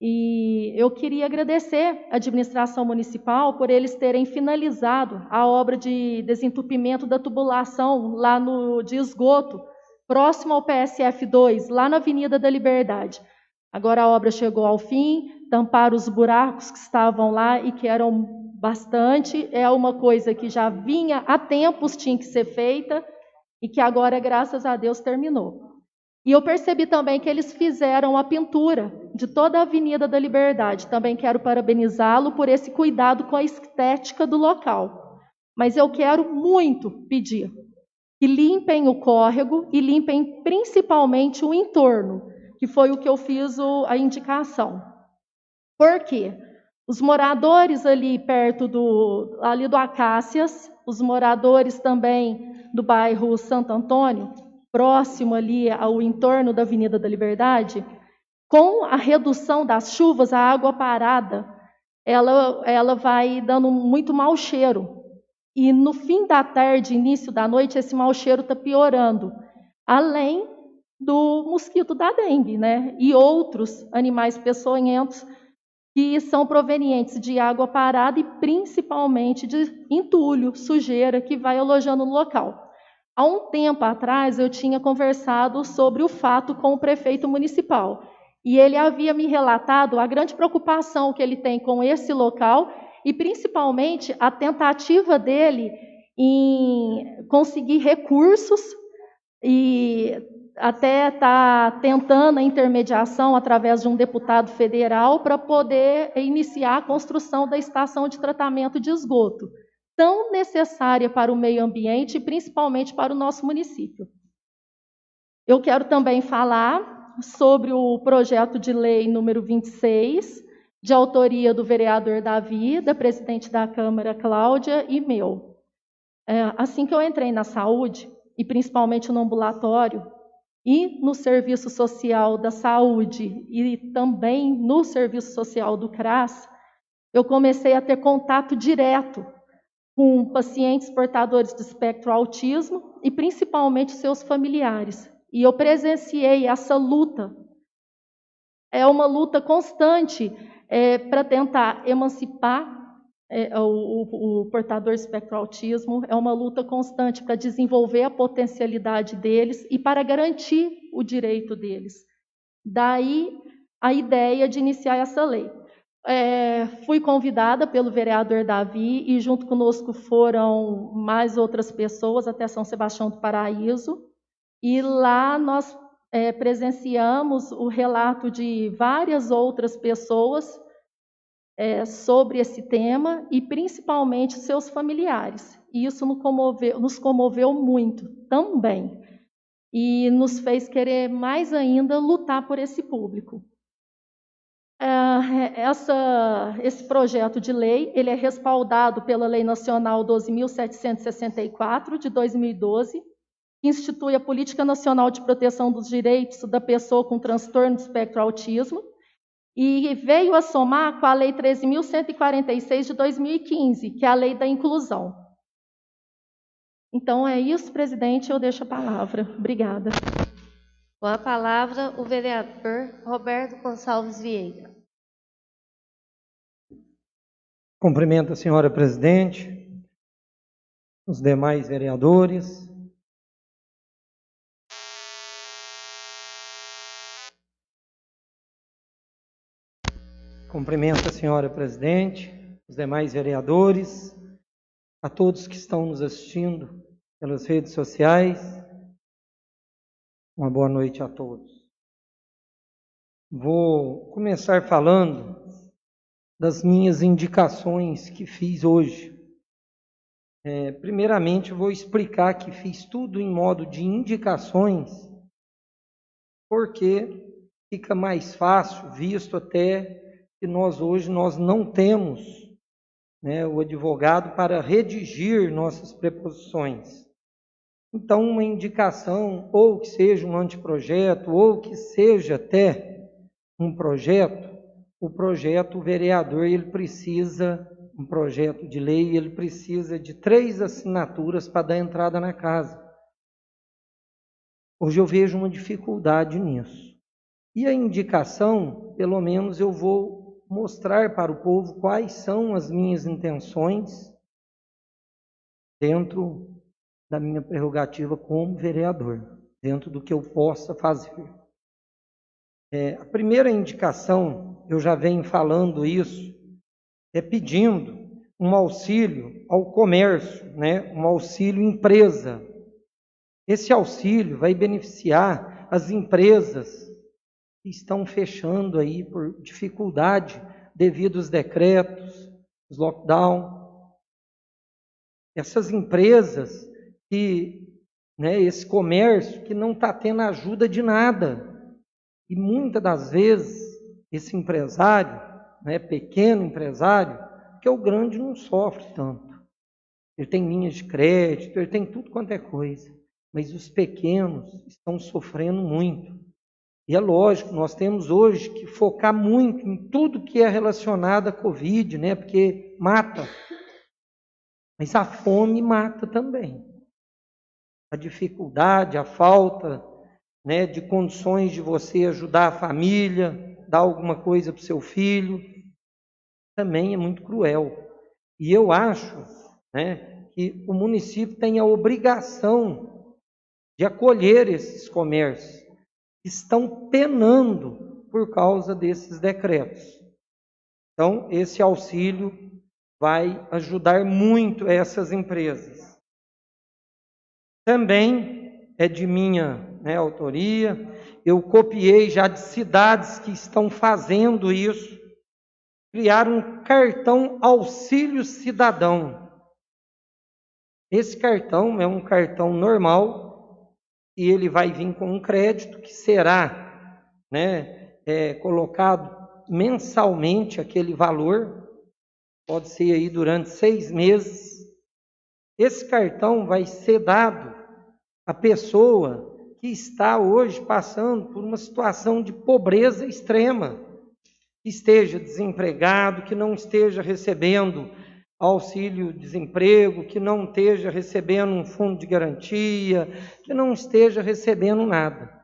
E eu queria agradecer à administração municipal por eles terem finalizado a obra de desentupimento da tubulação lá de esgoto, próximo ao PSF 2, lá na Avenida da Liberdade. Agora a obra chegou ao fim, tamparam os buracos que estavam lá e que eram bastante. É uma coisa que já vinha há tempos, tinha que ser feita. e que agora, graças a Deus, terminou. E eu percebi também que eles fizeram a pintura de toda a Avenida da Liberdade. Também quero parabenizá-lo por esse cuidado com a estética do local. Mas eu quero muito pedir que limpem o córrego e limpem principalmente o entorno, que foi o que eu fiz a indicação. Por quê? Os moradores ali perto do Acácias, os moradores também do bairro Santo Antônio, próximo ali ao entorno da Avenida da Liberdade, com a redução das chuvas, a água parada, ela vai dando muito mau cheiro. E no fim da tarde, início da noite, esse mau cheiro está piorando, além do mosquito da dengue, né? E outros animais peçonhentos que são provenientes de água parada e principalmente de entulho, sujeira, que vai alojando no local. Há um tempo atrás, eu tinha conversado sobre o fato com o prefeito municipal, e ele havia me relatado a grande preocupação que ele tem com esse local e principalmente a tentativa dele em conseguir recursos e até está tentando a intermediação através de um deputado federal para poder iniciar a construção da estação de tratamento de esgoto, tão necessária para o meio ambiente e principalmente para o nosso município. Eu quero também falar sobre o projeto de lei número 26, de autoria do vereador Davi, da presidente da Câmara Cláudia e meu. Assim que eu entrei na saúde, e principalmente no ambulatório, e no serviço social da saúde, e também no serviço social do CRAS, eu comecei a ter contato direto com pacientes portadores de espectro autismo e principalmente seus familiares. E eu presenciei essa luta. É uma luta constante para tentar emancipar o portador de espectro autismo, é uma luta constante para desenvolver a potencialidade deles e para garantir o direito deles. Daí a ideia de iniciar essa lei. Fui convidada pelo vereador Davi e junto conosco foram mais outras pessoas até São Sebastião do Paraíso, e lá nós presenciamos o relato de várias outras pessoas sobre esse tema e principalmente seus familiares. E isso nos comoveu muito também e nos fez querer mais ainda lutar por esse público. Esse projeto de lei ele é respaldado pela Lei Nacional 12.764, de 2012, que institui a Política Nacional de Proteção dos Direitos da Pessoa com Transtorno de Espectro Autismo, e veio a somar com a Lei 13.146 de 2015, que é a Lei da Inclusão. Então é isso, presidente, eu deixo a palavra. Obrigada. Com a palavra, o vereador Roberto Gonçalves Vieira. Cumprimento a senhora presidente, os demais vereadores. Cumprimento a senhora presidente, os demais vereadores, a todos que estão nos assistindo pelas redes sociais. Uma boa noite a todos. Vou começar falando das minhas indicações que fiz hoje. Primeiramente, vou explicar que fiz tudo em modo de indicações, porque fica mais fácil, visto até que hoje nós não temos, o advogado para redigir nossas preposições. Então, uma indicação, ou que seja um anteprojeto, ou que seja até um projeto, o vereador, ele precisa, um projeto de lei, ele precisa de 3 assinaturas para dar entrada na casa. Hoje eu vejo uma dificuldade nisso. E a indicação, pelo menos eu vou mostrar para o povo quais são as minhas intenções dentro da minha prerrogativa como vereador, dentro do que eu possa fazer. A primeira indicação, eu já venho falando isso, é pedindo um auxílio ao comércio, um auxílio empresa. Esse auxílio vai beneficiar as empresas que estão fechando aí por dificuldade devido aos decretos, os lockdown. Essas empresas que, esse comércio que não está tendo ajuda de nada. E muitas das vezes esse empresário, pequeno empresário, porque o grande não sofre tanto. Ele tem linhas de crédito, ele tem tudo quanto é coisa. Mas os pequenos estão sofrendo muito. E é lógico, nós temos hoje que focar muito em tudo que é relacionado à Covid, porque mata. Mas a fome mata também. A dificuldade, a falta, de condições de você ajudar a família, dar alguma coisa para o seu filho, também é muito cruel. E eu acho, que o município tem a obrigação de acolher esses comércios que estão penando por causa desses decretos. Então, esse auxílio vai ajudar muito essas empresas. Também é de minha autoria, eu copiei já de cidades que estão fazendo isso, criar um cartão Auxílio Cidadão. Esse cartão é um cartão normal e ele vai vir com um crédito que será colocado mensalmente aquele valor, pode ser aí durante 6 meses. Esse cartão vai ser dado à pessoa que está hoje passando por uma situação de pobreza extrema, que esteja desempregado, que não esteja recebendo auxílio-desemprego, que não esteja recebendo um fundo de garantia, que não esteja recebendo nada.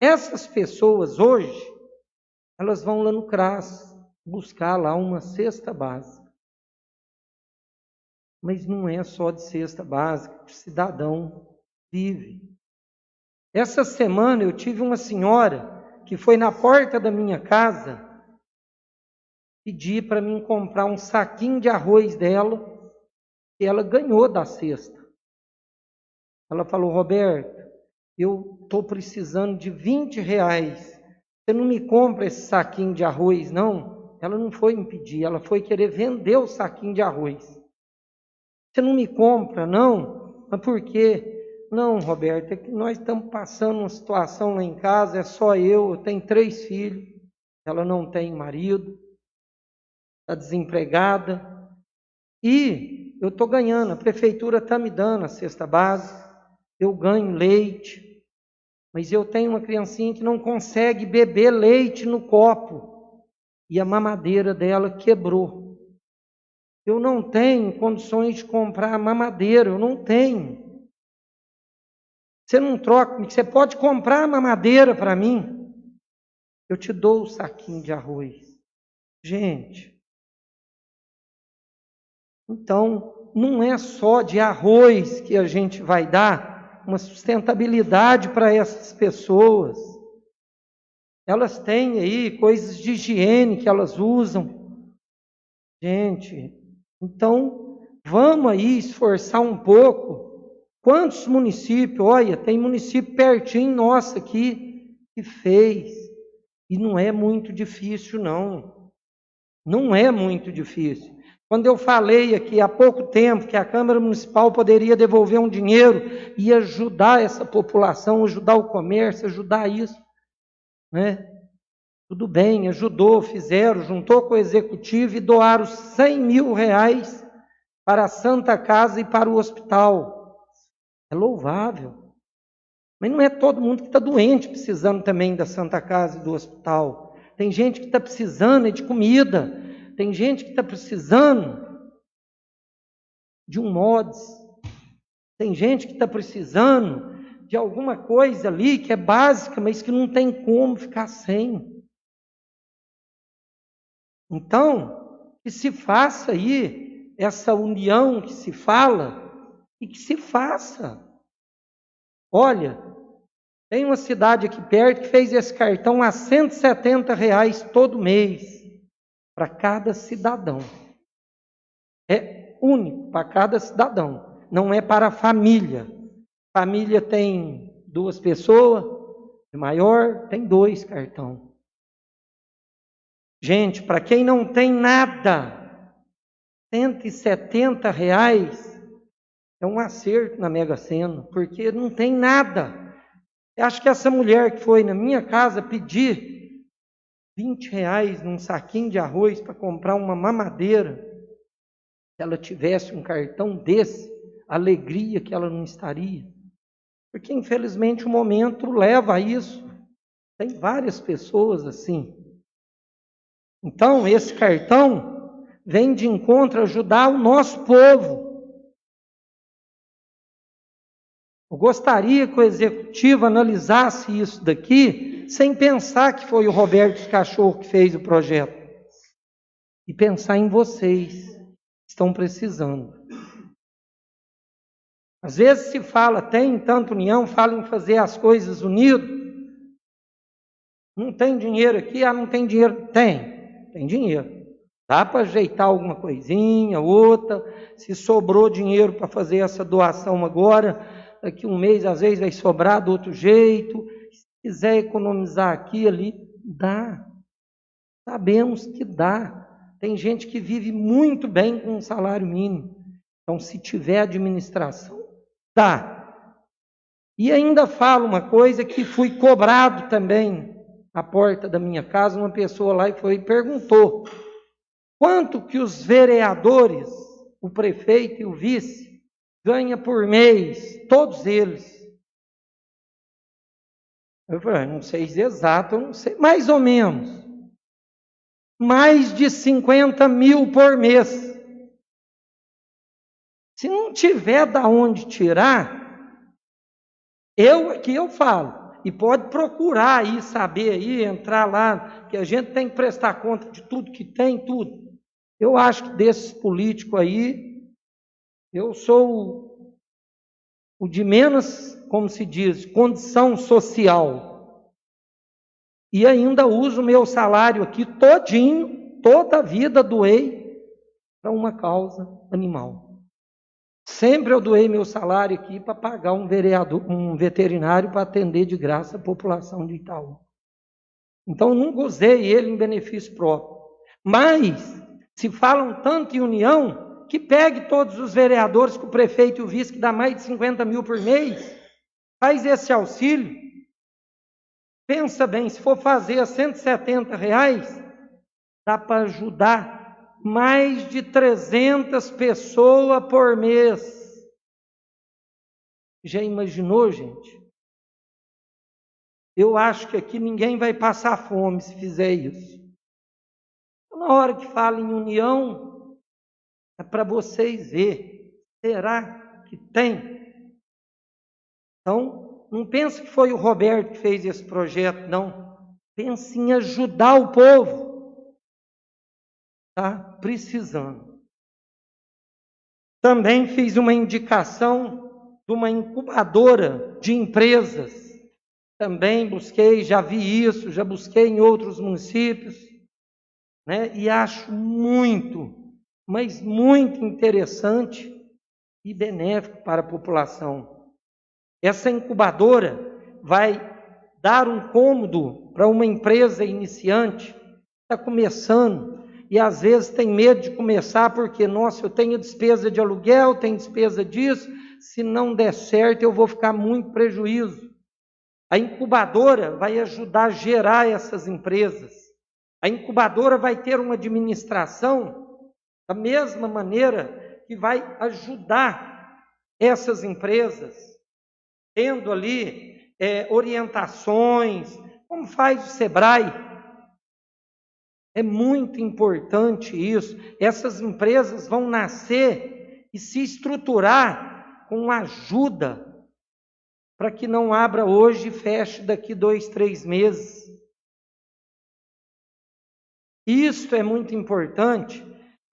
Essas pessoas hoje, elas vão lá no CRAS buscar lá uma cesta básica. Mas não é só de cesta básica que o cidadão vive. Essa semana eu tive uma senhora que foi na porta da minha casa pedir para mim comprar um saquinho de arroz dela, que ela ganhou da cesta. Ela falou: Roberto, eu estou precisando de R$20. Você não me compra esse saquinho de arroz, não? Ela não foi me pedir, ela foi querer vender o saquinho de arroz. Você não me compra, não? Mas por quê? Não, Roberto, é que nós estamos passando uma situação lá em casa, é só eu tenho 3 filhos, ela não tem marido, está desempregada, e eu estou ganhando, a prefeitura está me dando a cesta básica, eu ganho leite, mas eu tenho uma criancinha que não consegue beber leite no copo, e a mamadeira dela quebrou. Eu não tenho condições de comprar a mamadeira, eu não tenho. Você não troca, você pode comprar a mamadeira para mim? Eu te dou o saquinho de arroz. Gente, então, não é só de arroz que a gente vai dar uma sustentabilidade para essas pessoas. Elas têm aí coisas de higiene que elas usam. Gente, então, vamos aí esforçar um pouco. Quantos municípios, olha, tem município pertinho nosso aqui que fez. E não é muito difícil, não. Não é muito difícil. Quando eu falei aqui há pouco tempo que a Câmara Municipal poderia devolver um dinheiro e ajudar essa população, ajudar o comércio, ajudar isso, Tudo bem, ajudou, fizeram, juntou com o Executivo e doaram R$100 mil para a Santa Casa e para o hospital. É louvável. Mas não é todo mundo que está doente precisando também da Santa Casa e do hospital. Tem gente que está precisando de comida. Tem gente que está precisando de um mods. Tem gente que está precisando de alguma coisa ali que é básica, mas que não tem como ficar sem. Então, que se faça aí essa união que se fala e que se faça. Olha, tem uma cidade aqui perto que fez esse cartão a R$170 todo mês para cada cidadão. É único para cada cidadão, não é para a família. Família tem 2 pessoas, de maior tem 2 cartão. Gente, para quem não tem nada, R$170 é um acerto na Mega Sena, porque não tem nada. Eu acho que essa mulher que foi na minha casa pedir R$20 num saquinho de arroz para comprar uma mamadeira, se ela tivesse um cartão desse, a alegria que ela não estaria. Porque, infelizmente, o momento leva a isso. Tem várias pessoas assim. Então, esse cartão vem de encontro a ajudar o nosso povo. Eu gostaria que o Executivo analisasse isso daqui, sem pensar que foi o Roberto Cachorro que fez o projeto. E pensar em vocês, que estão precisando. Às vezes se fala, tem tanta união, fala em fazer as coisas unidas. Não tem dinheiro aqui, não tem dinheiro. Tem dinheiro. Dá para ajeitar alguma coisinha, outra. Se sobrou dinheiro para fazer essa doação agora, daqui um mês às vezes vai sobrar do outro jeito. Se quiser economizar aqui, ali, dá. Sabemos que dá. Tem gente que vive muito bem com um salário mínimo. Então, se tiver administração, dá. E ainda falo uma coisa que fui cobrado também à porta da minha casa, uma pessoa lá e perguntou quanto que os vereadores, o prefeito e o vice, ganham por mês, todos eles. Eu falei, não sei exato, eu não sei, mais ou menos. Mais de 50 mil por mês. Se não tiver da onde tirar, aqui eu falo, e pode procurar aí, saber aí, entrar lá, que a gente tem que prestar conta de tudo que tem, tudo. Eu acho que desses políticos aí, eu sou o de menos, como se diz, condição social. E ainda uso o meu salário aqui todinho, toda a vida doei para uma causa animal. Sempre eu doei meu salário aqui para pagar um veterinário para atender de graça a população de Itaú. Então, nunca usei ele em benefício próprio. Mas, se falam tanto em união, que pegue todos os vereadores que o prefeito e o vice, que dá mais de 50 mil por mês, faz esse auxílio. Pensa bem, se for fazer a R$170, dá para ajudar mais de 300 pessoas por mês. Já imaginou, gente? Eu acho que aqui ninguém vai passar fome se fizer isso. Na hora que fala em união, é para vocês verem. Será que tem? Então, não pense que foi o Roberto que fez esse projeto, não. Pense em ajudar o povo. Está precisando. Também fiz uma indicação de uma incubadora de empresas. Também busquei, já vi isso, já busquei em outros municípios, né? E acho muito, mas muito interessante e benéfico para a população. Essa incubadora vai dar um cômodo para uma empresa iniciante que está começando e às vezes tem medo de começar porque, nossa, eu tenho despesa de aluguel, tenho despesa disso, se não der certo eu vou ficar muito prejuízo. A incubadora vai ajudar a gerar essas empresas. A incubadora vai ter uma administração da mesma maneira que vai ajudar essas empresas, tendo ali orientações, como faz o Sebrae. É muito importante isso. Essas empresas vão nascer e se estruturar com ajuda para que não abra hoje e feche daqui 2, 3 meses. Isso é muito importante.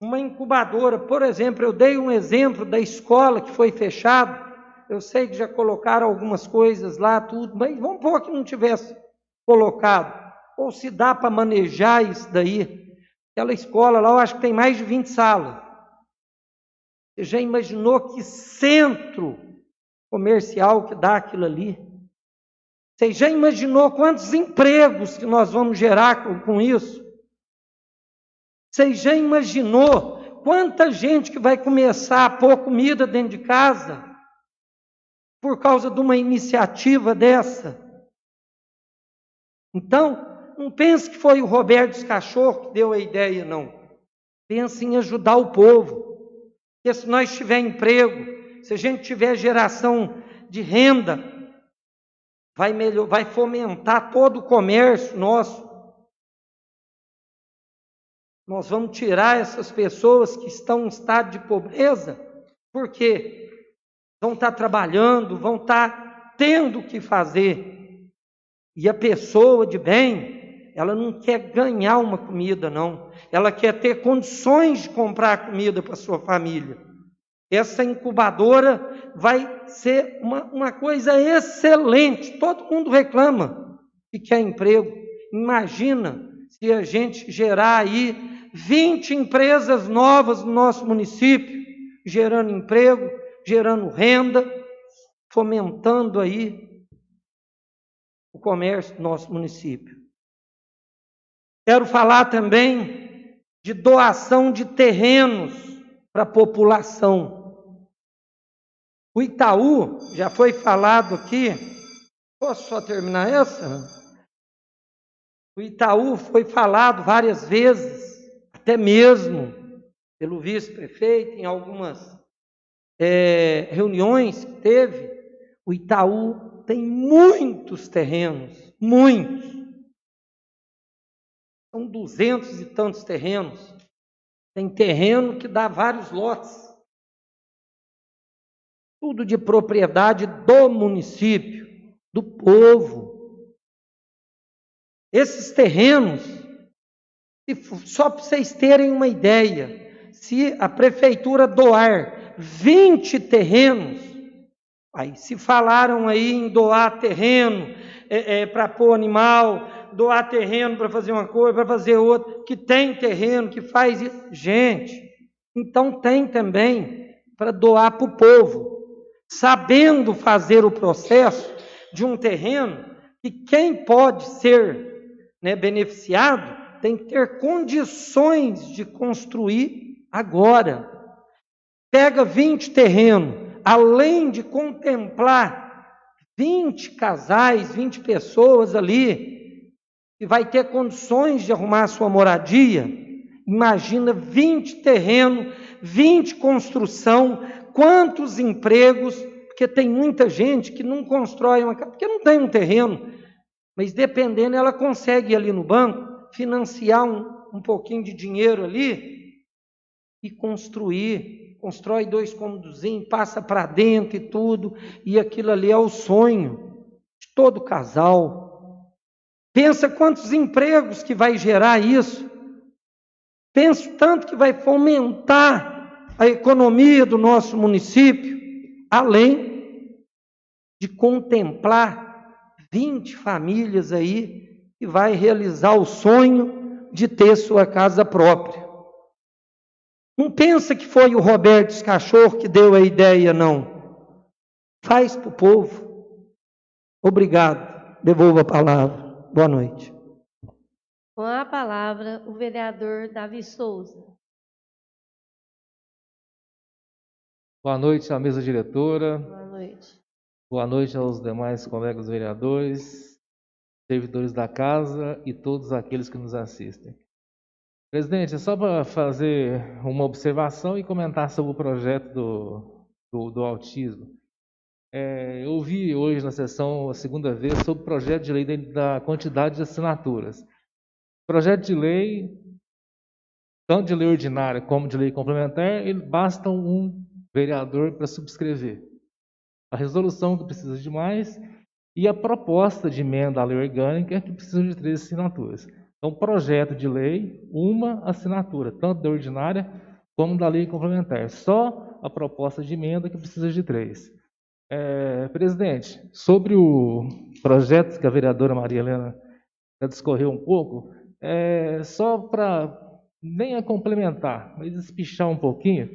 Uma incubadora, por exemplo, eu dei um exemplo da escola que foi fechada. Eu sei que já colocaram algumas coisas lá, tudo, mas vamos pôr que não tivesse colocado. Ou se dá para manejar isso daí. Aquela escola lá, eu acho que tem mais de 20 salas. Você já imaginou que centro comercial que dá aquilo ali. Você já imaginou quantos empregos que nós vamos gerar com isso? Você já imaginou quanta gente que vai começar a pôr comida dentro de casa por causa de uma iniciativa dessa? Então, não pense que foi o Roberto Cachorro que deu a ideia, não. Pense em ajudar o povo. Porque se nós tiver emprego, se a gente tiver geração de renda, vai fomentar todo o comércio nosso. Nós vamos tirar essas pessoas que estão em estado de pobreza, porque vão estar trabalhando, vão estar tendo o que fazer. E a pessoa de bem, ela não quer ganhar uma comida, não. Ela quer ter condições de comprar comida para a sua família. Essa incubadora vai ser uma coisa excelente. Todo mundo reclama que quer emprego. Imagina se a gente gerar aí 20 empresas novas no nosso município, gerando emprego, gerando renda, fomentando aí o comércio do nosso município. Quero falar também de doação de terrenos para a população. O Itaú, já foi falado aqui, posso só terminar essa? O Itaú foi falado várias vezes, até mesmo pelo vice-prefeito, em algumas reuniões que teve. O Itaú tem muitos terrenos, muitos. São 200 e tantos terrenos. Tem terreno que dá vários lotes. Tudo de propriedade do município, do povo. Esses terrenos, só para vocês terem uma ideia, se a prefeitura doar 20 terrenos, aí se falaram aí em doar terreno para pôr animal, doar terreno para fazer uma coisa, para fazer outra, que tem terreno, que faz isso. Gente, então tem também para doar para o povo, sabendo fazer o processo de um terreno, que quem pode ser beneficiado tem que ter condições de construir agora. Pega 20 terrenos, além de contemplar 20 casais, 20 pessoas ali, que vai ter condições de arrumar a sua moradia, imagina 20 terrenos, 20 construção, quantos empregos, porque tem muita gente que não constrói uma casa, porque não tem um terreno, mas dependendo, ela consegue ir ali no banco, financiar um pouquinho de dinheiro ali e constrói 2 cômodozinhos, passa para dentro e tudo, e aquilo ali é o sonho de todo casal. Pensa quantos empregos que vai gerar isso. Pensa tanto que vai fomentar a economia do nosso município, além de contemplar 20 famílias aí que vai realizar o sonho de ter sua casa própria. Não pensa que foi o Roberto Cachorro que deu a ideia, não. Faz para o povo. Obrigado. Devolvo a palavra. Boa noite. Com a palavra, o vereador Davi Souza. Boa noite à mesa diretora. Boa noite. Boa noite aos demais colegas vereadores, servidores da casa e todos aqueles que nos assistem. Presidente, é só para fazer uma observação e comentar sobre o projeto do autismo. Eu ouvi hoje na sessão, a segunda vez, sobre o projeto de lei da quantidade de assinaturas. Projeto de lei, tanto de lei ordinária como de lei complementar, basta um vereador para subscrever. A resolução que precisa de mais e a proposta de emenda à lei orgânica que precisa de 3 assinaturas. Então, projeto de lei, uma assinatura, tanto da ordinária como da lei complementar. Só a proposta de emenda que precisa de 3. Presidente, sobre o projeto que a vereadora Maria Helena já discorreu um pouco, só para nem a complementar, mas espichar um pouquinho,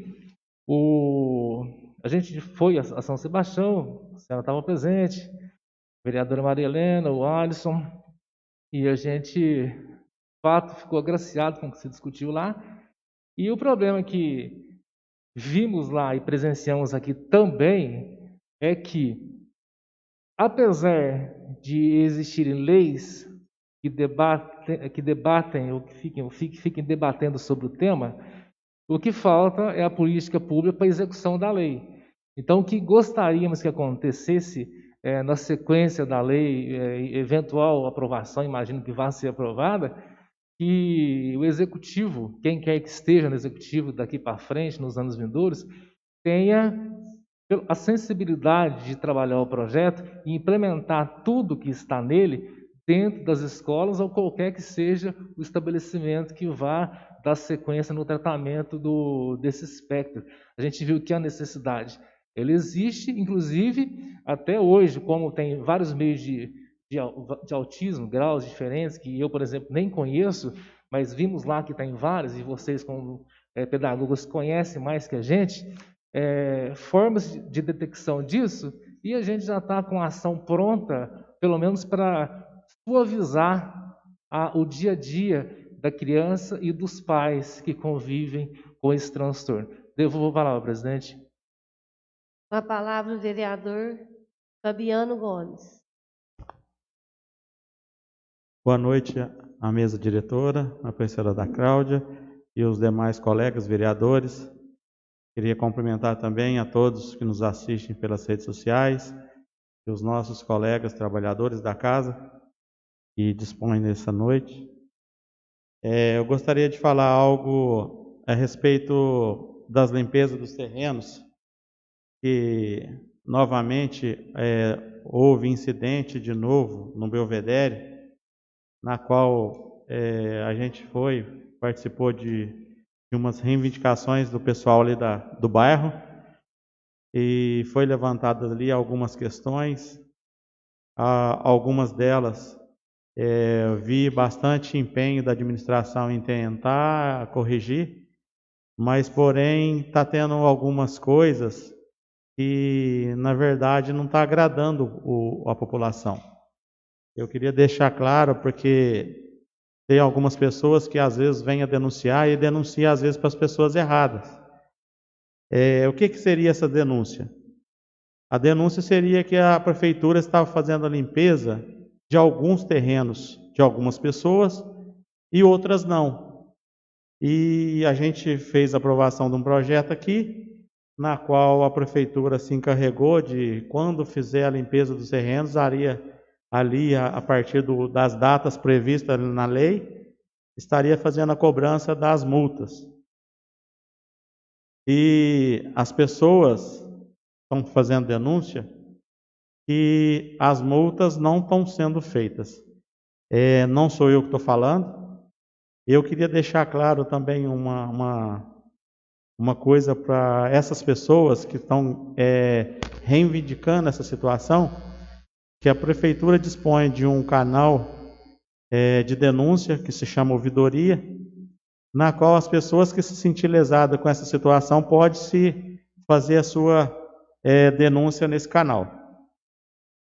a gente foi a São Sebastião, a senhora estava presente, a vereadora Maria Helena, o Alisson, e a gente, de fato, ficou agraciado com o que se discutiu lá. E o problema que vimos lá e presenciamos aqui também é que, apesar de existirem leis que debatem ou que fiquem debatendo sobre o tema, o que falta é a política pública para a execução da lei. Então, o que gostaríamos que acontecesse na sequência da lei, eventual aprovação, imagino que vá ser aprovada, que o executivo, quem quer que esteja no executivo daqui para frente, nos anos vindouros, tenha a sensibilidade de trabalhar o projeto e implementar tudo que está nele dentro das escolas ou qualquer que seja o estabelecimento que vá dar sequência no tratamento desse espectro. A gente viu que a necessidade, ele existe, inclusive, até hoje, como tem vários meios de autismo, graus diferentes, que eu, por exemplo, nem conheço, mas vimos lá que tem vários, e vocês, como pedagogos, conhecem mais que a gente, formas de detecção disso, e a gente já está com a ação pronta, pelo menos para suavizar o dia a dia da criança e dos pais que convivem com esse transtorno. Devolvo a palavra, presidente. Com a palavra o vereador Fabiano Gomes. Boa noite à mesa diretora, à professora da Cláudia e os demais colegas vereadores. Queria cumprimentar também a todos que nos assistem pelas redes sociais e os nossos colegas trabalhadores da casa que dispõem nessa noite. Eu gostaria de falar algo a respeito das limpezas dos terrenos, que novamente houve incidente de novo no Belvedere, na qual a gente participou de umas reivindicações do pessoal ali do bairro, e foi levantadas ali algumas questões, algumas delas vi bastante empenho da administração em tentar corrigir, mas porém está tendo algumas coisas que na verdade não está agradando a população. Eu queria deixar claro, porque tem algumas pessoas que às vezes vêm a denunciar e denunciam às vezes para as pessoas erradas. O que seria essa denúncia? A denúncia seria que a prefeitura estava fazendo a limpeza de alguns terrenos de algumas pessoas e outras não. E a gente fez a aprovação de um projeto aqui, na qual a prefeitura se encarregou de, quando fizer a limpeza dos terrenos, ali, a partir das datas previstas na lei, estaria fazendo a cobrança das multas. E as pessoas estão fazendo denúncia que as multas não estão sendo feitas. Não sou eu que estou falando. Eu queria deixar claro também uma coisa para essas pessoas que estão reivindicando essa situação, que a prefeitura dispõe de um canal de denúncia que se chama ouvidoria, na qual as pessoas que se sentirem lesadas com essa situação podem se fazer a sua denúncia nesse canal.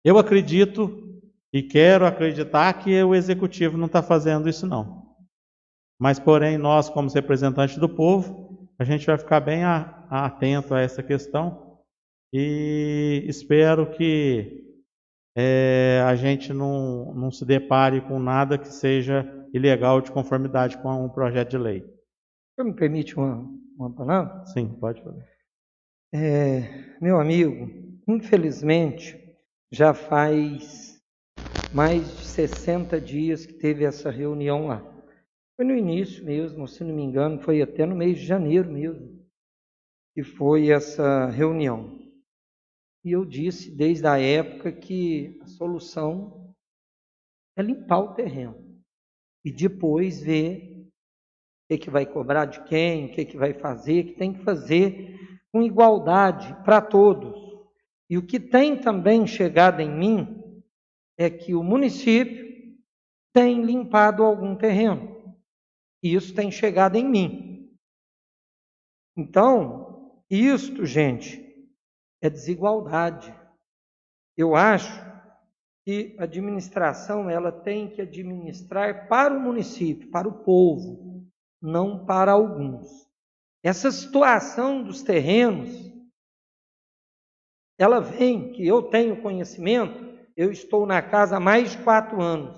Eu acredito e quero acreditar que o executivo não está fazendo isso não. Mas porém nós, como representantes do povo, a gente vai ficar bem atento a essa questão e espero que a gente não se depare com nada que seja ilegal de conformidade com um projeto de lei. Você me permite uma palavra? Sim, pode falar. Meu amigo, infelizmente, já faz mais de 60 dias que teve essa reunião lá. Foi no início mesmo, se não me engano, foi até no mês de janeiro mesmo, que foi essa reunião. E eu disse desde a época que a solução é limpar o terreno e depois ver o que vai cobrar de quem, o que vai fazer, que tem que fazer com igualdade para todos. E o que tem também chegado em mim é que o município tem limpado algum terreno. E isso tem chegado em mim. Então, isto, gente, é desigualdade. Eu acho que a administração ela tem que administrar para o município, para o povo, não para alguns. Essa situação dos terrenos, ela vem, que eu tenho conhecimento, eu estou na casa há mais de 4 anos.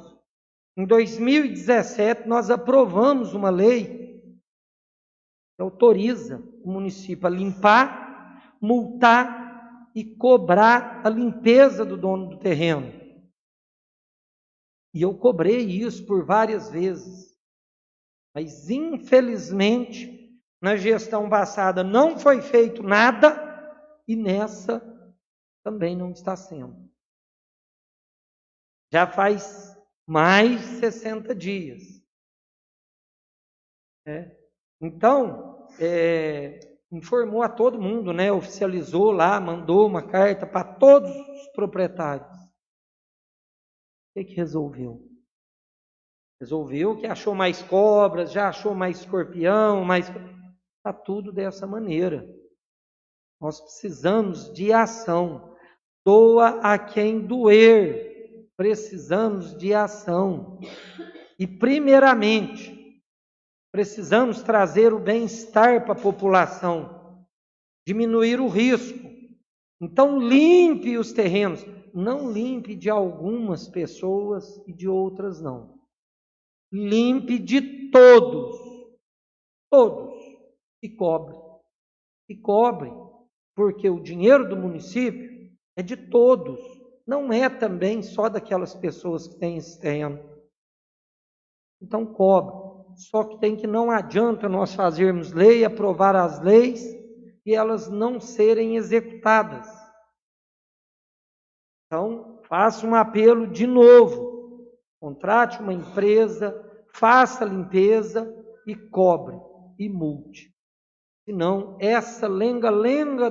Em 2017, nós aprovamos uma lei que autoriza o município a limpar, multar e cobrar a limpeza do dono do terreno. E eu cobrei isso por várias vezes. Mas, infelizmente, na gestão passada não foi feito nada e nessa também não está sendo. Já faz mais de 60 dias. Então, informou a todo mundo, né? Oficializou lá, mandou uma carta para todos os proprietários. O que resolveu? Resolveu que achou mais cobras, já achou mais escorpião, está tudo dessa maneira. Nós precisamos de ação. Doa a quem doer. Precisamos de ação. E, primeiramente, precisamos trazer o bem-estar para a população, diminuir o risco. Então, limpe os terrenos. Não limpe de algumas pessoas e de outras não. Limpe de todos. Todos. E cobre. E cobre. Porque o dinheiro do município é de todos. Não é também só daquelas pessoas que têm esse terreno. Então, cobre. Só que não adianta nós fazermos lei, aprovar as leis e elas não serem executadas. Então, faça um apelo de novo. Contrate uma empresa, faça a limpeza e cobre e multe. Senão, essa lenga-lenga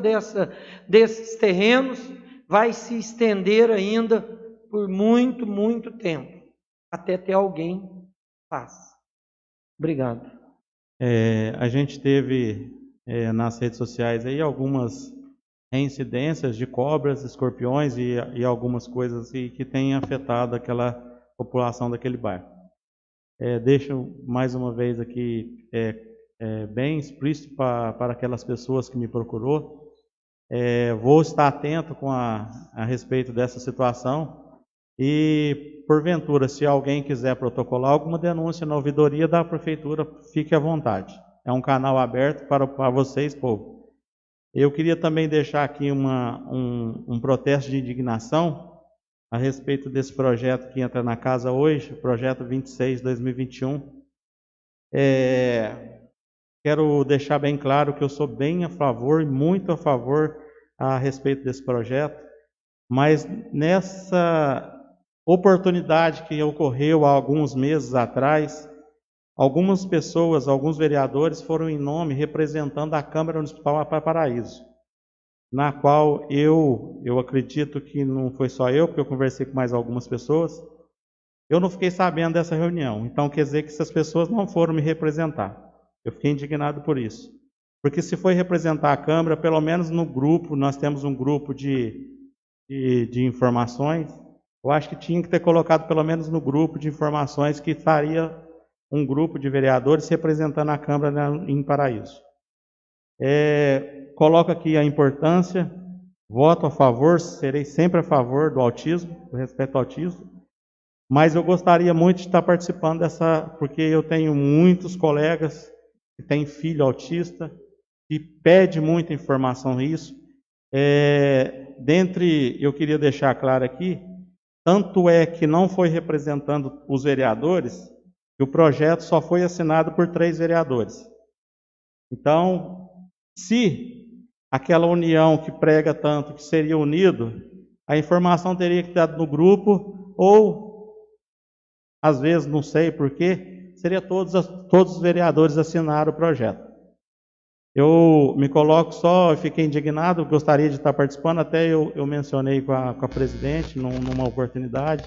desses terrenos vai se estender ainda por muito, muito tempo, até ter alguém que faça. Obrigado. A gente teve nas redes sociais aí algumas reincidências de cobras, escorpiões e algumas coisas que têm afetado aquela população daquele bairro. Deixo mais uma vez aqui bem explícito para aquelas pessoas que me procurou. Vou estar atento a respeito dessa situação e, porventura, se alguém quiser protocolar alguma denúncia na ouvidoria da prefeitura, fique à vontade. É um canal aberto para vocês, povo. Eu queria também deixar aqui um protesto de indignação a respeito desse projeto que entra na casa hoje, o projeto 26/2021. Quero deixar bem claro que eu sou bem a favor e muito a favor a respeito desse projeto, mas nessa oportunidade que ocorreu há alguns meses atrás, algumas pessoas, alguns vereadores foram em nome representando a Câmara Municipal Paraíso, na qual eu acredito que não foi só eu, porque eu conversei com mais algumas pessoas, eu não fiquei sabendo dessa reunião. Então quer dizer que essas pessoas não foram me representar. Eu fiquei indignado por isso. Porque se foi representar a Câmara, pelo menos no grupo, nós temos um grupo de informações, eu acho que tinha que ter colocado pelo menos no grupo de informações que faria um grupo de vereadores representando a Câmara em Paraíso. Coloco aqui a importância, voto a favor, serei sempre a favor do autismo, do respeito ao autismo, mas eu gostaria muito de estar participando porque eu tenho muitos colegas que têm filho autista, que pede muita informação nisso. Eu queria deixar claro aqui, tanto é que não foi representando os vereadores, que o projeto só foi assinado por 3 vereadores. Então, se aquela união que prega tanto que seria unido, a informação teria que estar no grupo, ou, às vezes, não sei porquê, seria todos os vereadores assinaram o projeto. Eu me coloco só, fiquei indignado, gostaria de estar participando, até eu mencionei com a presidente numa oportunidade,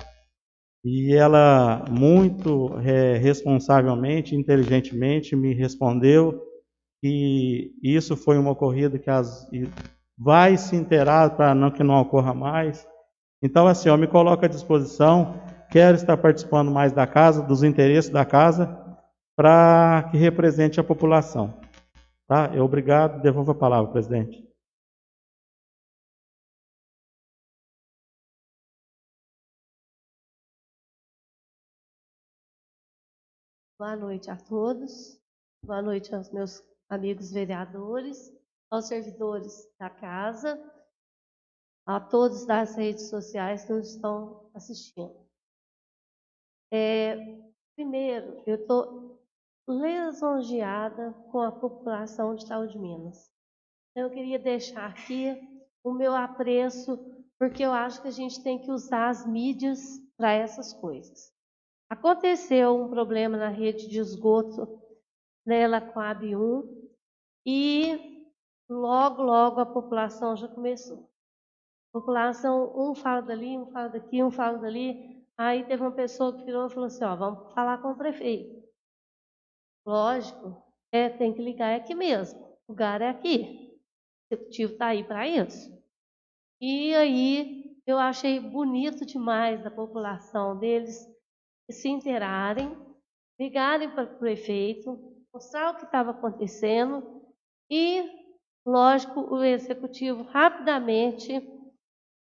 e ela muito responsavelmente, inteligentemente me respondeu que isso foi uma ocorrida que vai se inteirar para que não ocorra mais. Então, assim, eu me coloco à disposição, quero estar participando mais da casa, dos interesses da casa, para que represente a população. Tá? Obrigado, devolvo a palavra, presidente. Boa noite a todos. Boa noite aos meus amigos vereadores, aos servidores da casa, a todos das redes sociais que nos estão assistindo. Primeiro, eu estou lisonjeada com a população de Itaú de Minas. Eu queria deixar aqui o meu apreço, porque eu acho que a gente tem que usar as mídias para essas coisas. Aconteceu um problema na rede de esgoto, nela com a AB1, e logo a população já começou. A população, um fala dali, um fala daqui, um fala dali. Aí teve uma pessoa que virou e falou assim, ó, vamos falar com o prefeito. Lógico, tem que ligar aqui mesmo, o lugar é aqui. O executivo está aí para isso. E aí eu achei bonito demais da população deles se inteirarem, ligarem para o prefeito, mostrar o que estava acontecendo e, lógico, o executivo rapidamente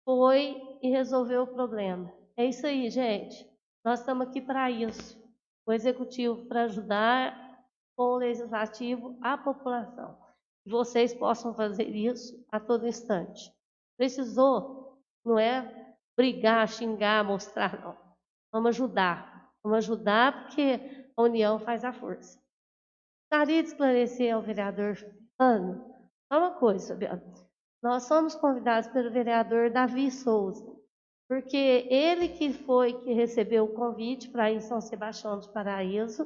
foi e resolveu o problema. É isso aí, gente. Nós estamos aqui para isso. O executivo para ajudar com o legislativo a população. Que vocês possam fazer isso a todo instante. Precisou, não é brigar, xingar, mostrar, não. Vamos ajudar. Vamos ajudar porque a união faz a força. Gostaria de esclarecer ao vereador Fabiano só uma coisa, Fabiano. Nós somos convidados pelo vereador Davi Souza, porque ele que recebeu o convite para ir em São Sebastião do Paraíso.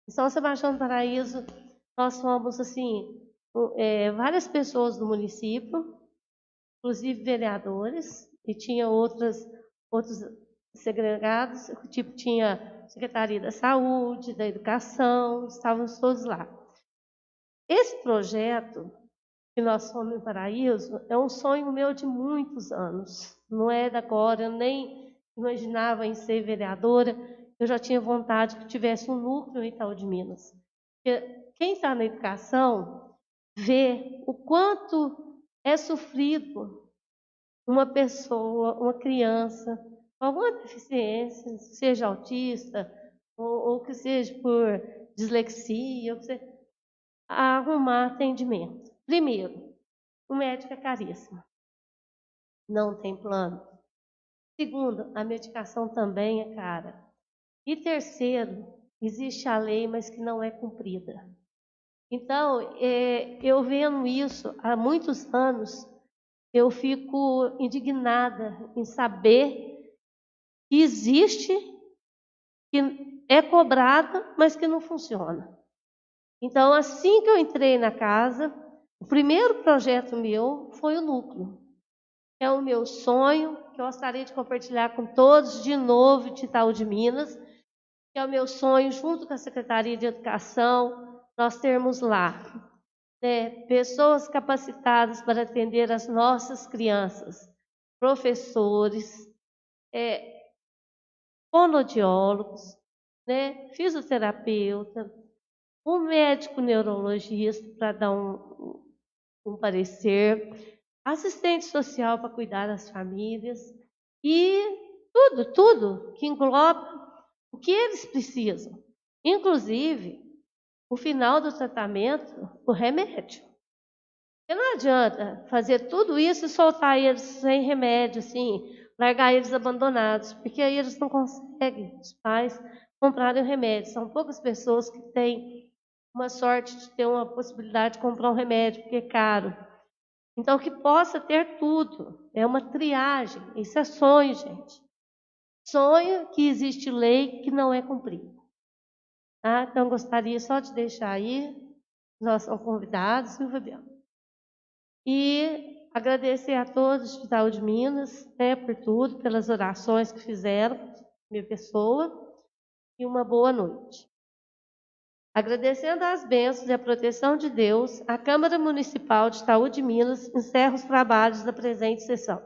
Em São Sebastião do Paraíso, nós somos, assim, várias pessoas do município, inclusive vereadores, e tinha outros segregados, tipo, tinha Secretaria da Saúde, da Educação, estávamos todos lá. Esse projeto que nós somos em Paraíso é um sonho meu de muitos anos, não é da agora, eu nem imaginava em ser vereadora, eu já tinha vontade que tivesse um núcleo em Itaú de Minas. Porque quem está na educação vê o quanto é sofrido uma pessoa, uma criança, com alguma deficiência, seja autista, ou que seja por dislexia, ou que seja, a arrumar atendimento. Primeiro, o médico é caríssimo, não tem plano. Segundo, a medicação também é cara. E terceiro, existe a lei, mas que não é cumprida. Então, eu vendo isso há muitos anos, eu fico indignada em saber que existe, que é cobrada, mas que não funciona. Então, assim que eu entrei na casa, o primeiro projeto meu foi o núcleo. É o meu sonho, que eu gostaria de compartilhar com todos de novo de Itaú de Minas, que é o meu sonho, junto com a Secretaria de Educação, nós termos lá pessoas capacitadas para atender as nossas crianças, professores, fonoaudiólogos, fisioterapeuta, um médico neurologista para dar um parecer, assistente social para cuidar das famílias e tudo que engloba o que eles precisam. Inclusive, o final do tratamento, o remédio. Porque não adianta fazer tudo isso e soltar eles sem remédio, assim, largar eles abandonados, porque aí eles não conseguem, os pais, comprarem o remédio. São poucas pessoas que têm uma sorte de ter uma possibilidade de comprar um remédio, porque é caro. Então, que possa ter tudo. É uma triagem. Isso é sonho, gente. Sonho que existe lei que não é cumprida. Tá? Então, gostaria só de deixar aí, nós somos convidados, viu, Fabiano? E agradecer a todos de Itaú de Minas, por tudo, pelas orações que fizeram, minha pessoa, e uma boa noite. Agradecendo as bênçãos e a proteção de Deus, a Câmara Municipal de Itaú de Minas encerra os trabalhos da presente sessão.